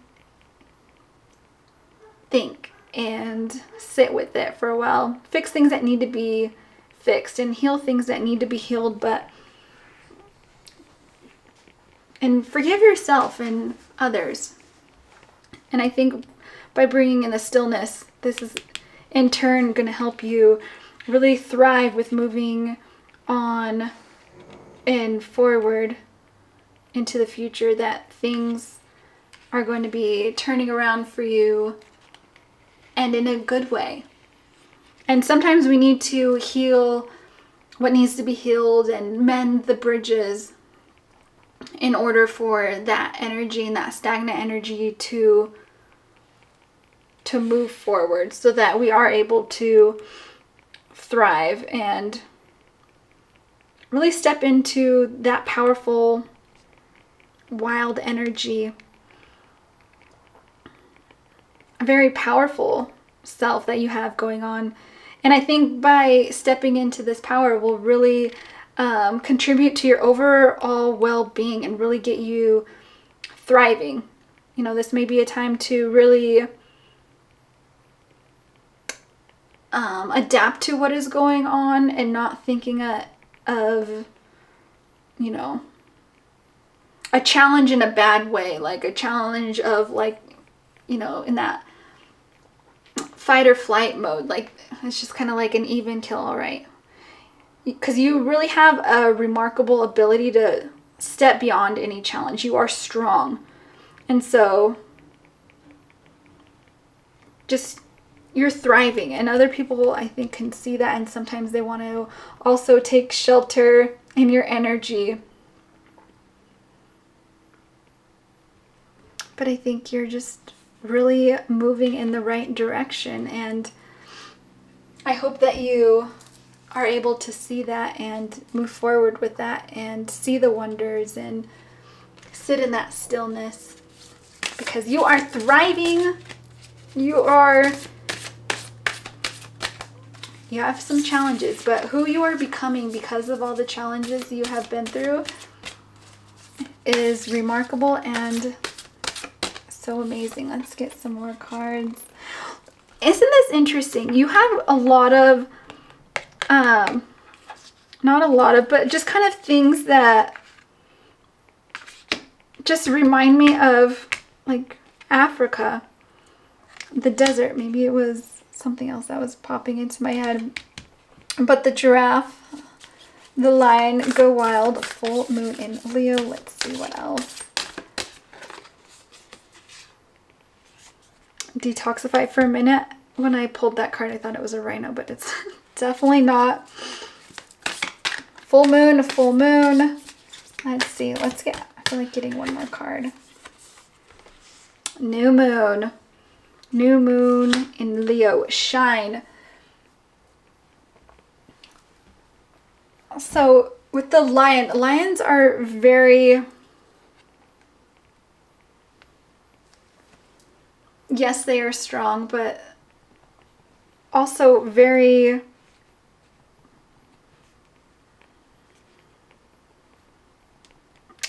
think and sit with it for a while. Fix things that need to be fixed and heal things that need to be healed, and forgive yourself and others. And I think by bringing in the stillness, this is in turn going to help you really thrive with moving on and forward into the future, that things are going to be turning around for you and in a good way. And sometimes we need to heal what needs to be healed and mend the bridges in order for that energy and that stagnant energy to move forward, so that we are able to thrive and really step into that powerful, wild energy, a very powerful self that you have going on. And I think by stepping into this power will really contribute to your overall well-being and really get you thriving. This may be a time to really adapt to what is going on and not thinking of a challenge in a bad way, like a challenge of in that fight or flight mode. Like, it's just kind of like an even kill, all right? Because you really have a remarkable ability to step beyond any challenge. You are strong. And so just, you're thriving, and other people, I think, can see that, and sometimes they want to also take shelter in your energy. But I think you're just really moving in the right direction, and I hope that you are able to see that and move forward with that and see the wonders and sit in that stillness, because you are thriving. You have some challenges, but who you are becoming because of all the challenges you have been through is remarkable and so amazing. Let's get some more cards. Isn't this interesting? You have a lot of, not a lot of, but just kind of things that just remind me of like Africa, the desert. Maybe it was something else that was popping into my head. But the giraffe, the lion, go wild, full moon in Leo. Let's see what else. Detoxify for a minute. When I pulled that card, I thought it was a rhino, but it's definitely not. Full moon, full moon. Let's see. I feel like getting one more card. New moon. New moon in Leo. Shine. So with the lion, lions are very, yes, they are strong, but also very,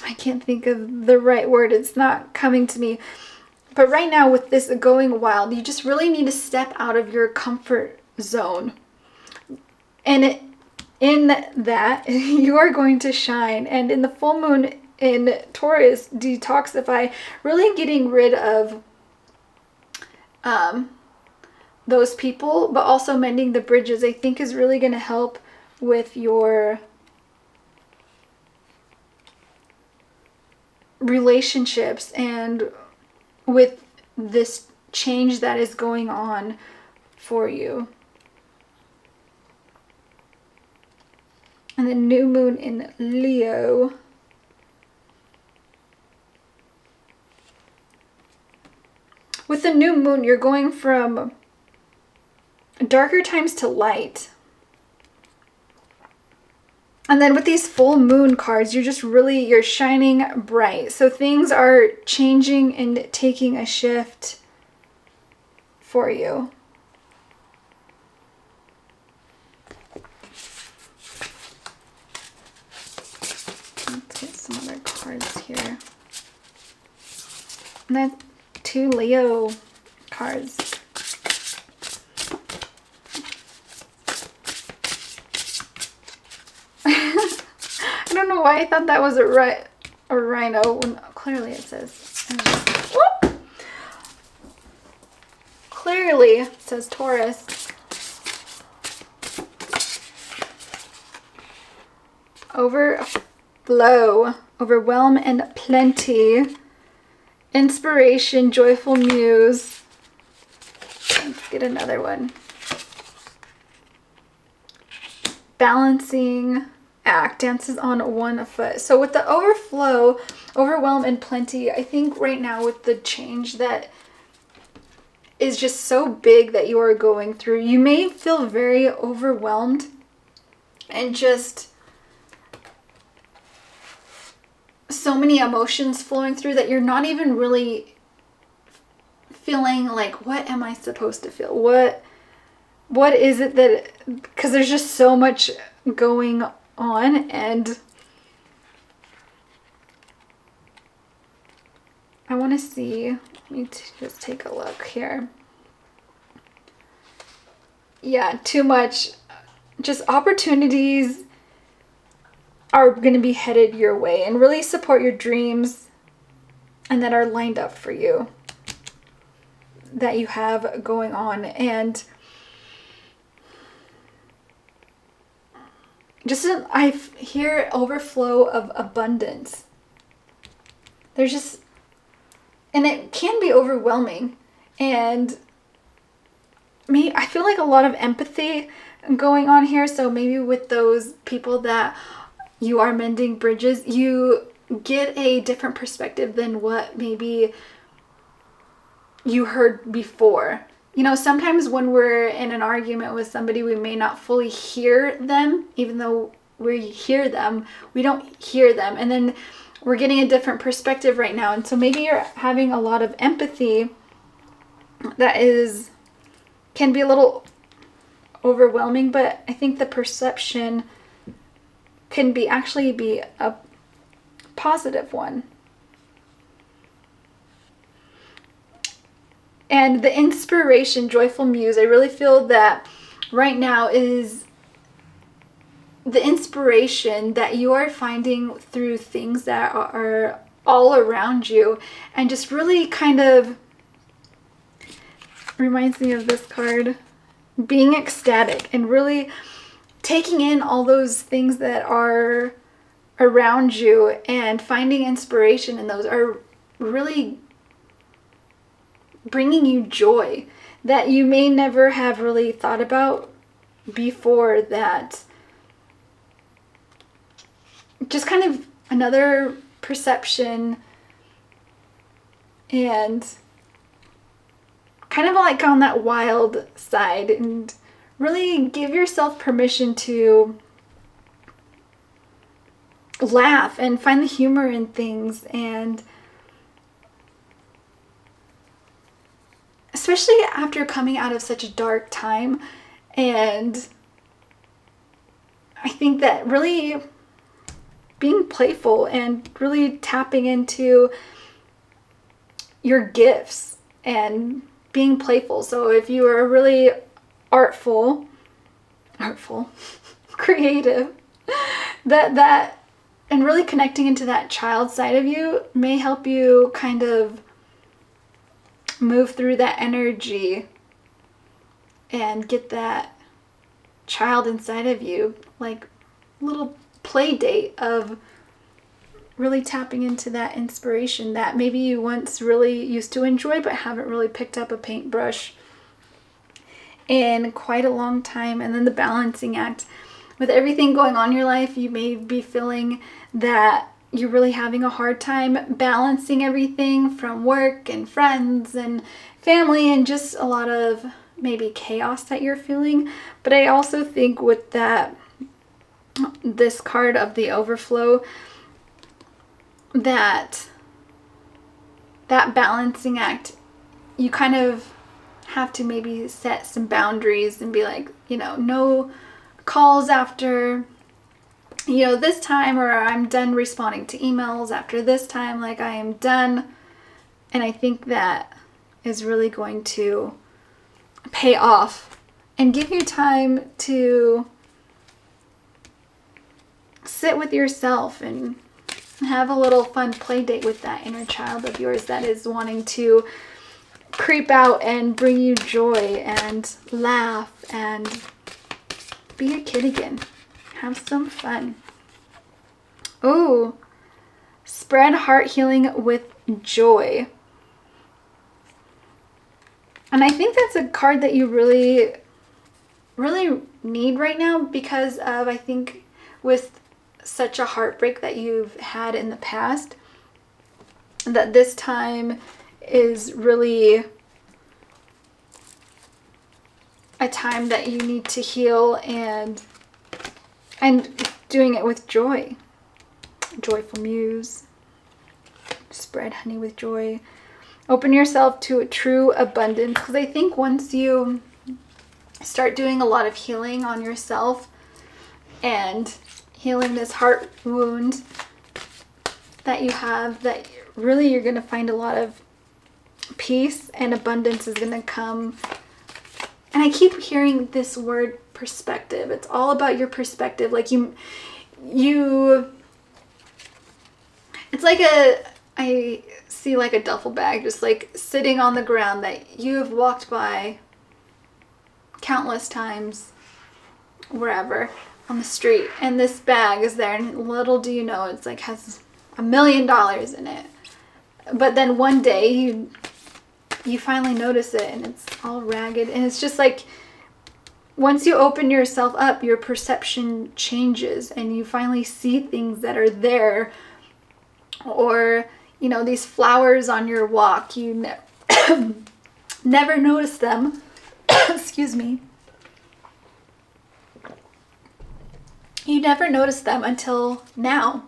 I can't think of the right word. It's not coming to me. But right now with this going wild, you just really need to step out of your comfort zone. And in that, you are going to shine. And in the full moon in Taurus, detoxify, really getting rid of those people, but also mending the bridges, I think is really going to help with your relationships and with this change that is going on for you. And the new moon in Leo. With the new moon, you're going from darker times to light. And then with these full moon cards, you're shining bright. So things are changing and taking a shift for you. Let's get some other cards here. And then 2 Leo cards. I don't know why I thought that was a rhino when clearly it says. Clearly it says Taurus. Overflow, overwhelm and plenty. Inspiration, joyful muse. Let's get another one. Balancing act, dances on one foot. So with the overflow, overwhelm and plenty, I think right now with the change that is just so big that you are going through, you may feel very overwhelmed and just so many emotions flowing through that you're not even really feeling like, what am I supposed to feel? What is it that, because there's just so much going on. And I want to see, let me just take a look here. Yeah, too much, just opportunities are going to be headed your way and really support your dreams and that are lined up for you, that you have going on. And just I hear overflow of abundance. There's just, and it can be overwhelming. And I feel like a lot of empathy going on here. So maybe with those people that you are mending bridges, you get a different perspective than what maybe you heard before. You know, sometimes when we're in an argument with somebody, we may not fully hear them. Even though we hear them, we don't hear them. And then we're getting a different perspective right now. And so maybe you're having a lot of empathy that can be a little overwhelming, but I think the perception can actually be a positive one. And the inspiration, joyful muse, I really feel that right now is the inspiration that you are finding through things that are all around you, and just really kind of reminds me of this card, being ecstatic and really taking in all those things that are around you and finding inspiration in those are really bringing you joy that you may never have really thought about before. That just kind of another perception and kind of like on that wild side, and really give yourself permission to laugh and find the humor in things. And especially after coming out of such a dark time. And I think that really being playful and really tapping into your gifts and being playful. So if you are really artful, creative, that and really connecting into that child side of you may help you kind of move through that energy and get that child inside of you, like a little play date of really tapping into that inspiration that maybe you once really used to enjoy but haven't really picked up a paintbrush in quite a long time. And then the balancing act. With everything going on in your life, you may be feeling that you're really having a hard time balancing everything from work and friends and family, and just a lot of maybe chaos that you're feeling. But I also think with this card of the overflow, that balancing act, you kind of have to maybe set some boundaries and be like, no calls after, this time, or I'm done responding to emails after this time, like I am done. And I think that is really going to pay off and give you time to sit with yourself and have a little fun play date with that inner child of yours that is wanting to creep out and bring you joy and laugh and be a kid again. Have some fun. Oh, spread heart healing with joy. And I think that's a card that you really, really need right now, because of, I think, with such a heartbreak that you've had in the past, that this time is really a time that you need to heal, and doing it with joy. Joyful muse. Spread honey with joy. Open yourself to a true abundance, because I think once you start doing a lot of healing on yourself and healing this heart wound that you have, that really you're going to find a lot of peace and abundance is going to come. And I keep hearing this word perspective. It's all about your perspective. Like you it's like I see like a duffel bag just like sitting on the ground that you have walked by countless times wherever on the street, and this bag is there, and little do you know, it's like has $1 million in it. But then one day you finally notice it and it's all ragged, and it's just like once you open yourself up, your perception changes and you finally see things that are there. Or these flowers on your walk, you never noticed them. Excuse me. You never noticed them until now.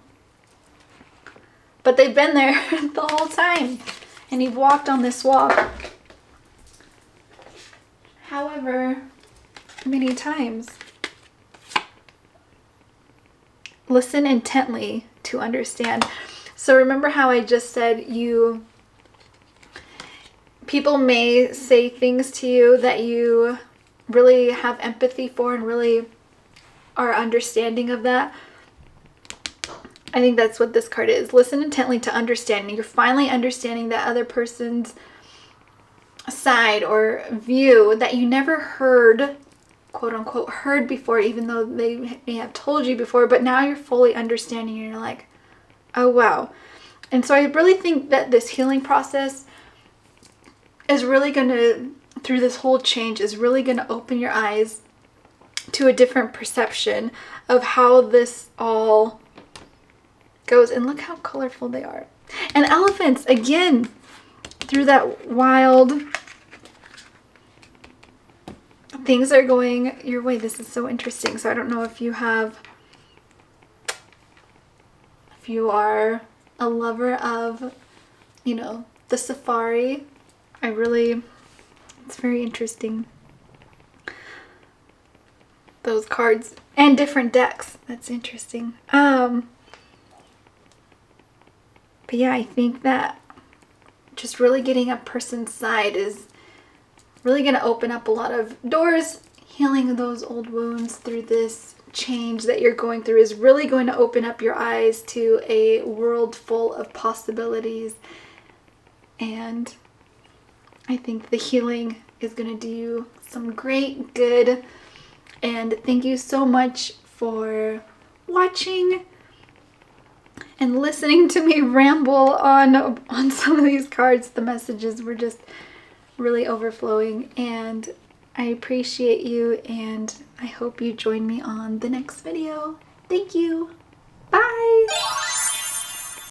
But they've been there the whole time. And you've walked on this walk however many times. Listen intently to understand. So remember how I just said people may say things to you that you really have empathy for and really are understanding of that. I think that's what this card is. Listen intently to understand. You're finally understanding that other person's side or view that you never heard, quote unquote, heard before, even though they may have told you before, but now you're fully understanding and you're like, oh wow. And so I really think that this healing process is really going to, through this whole change, is really going to open your eyes to a different perception of how this all goes. And look how colorful they are. And elephants, again, through that wild things are going your way. This is so interesting. So I don't know if you are a lover of, you know, the safari. It's very interesting. Those cards and different decks. That's interesting. But yeah, I think that just really getting a person's side is really going to open up a lot of doors. Healing those old wounds through this change that you're going through is really going to open up your eyes to a world full of possibilities. And I think the healing is going to do you some great good. And thank you so much for watching and listening to me ramble on some of these cards. The messages were just really overflowing, and I appreciate you, and I hope you join me on the next video. Thank you.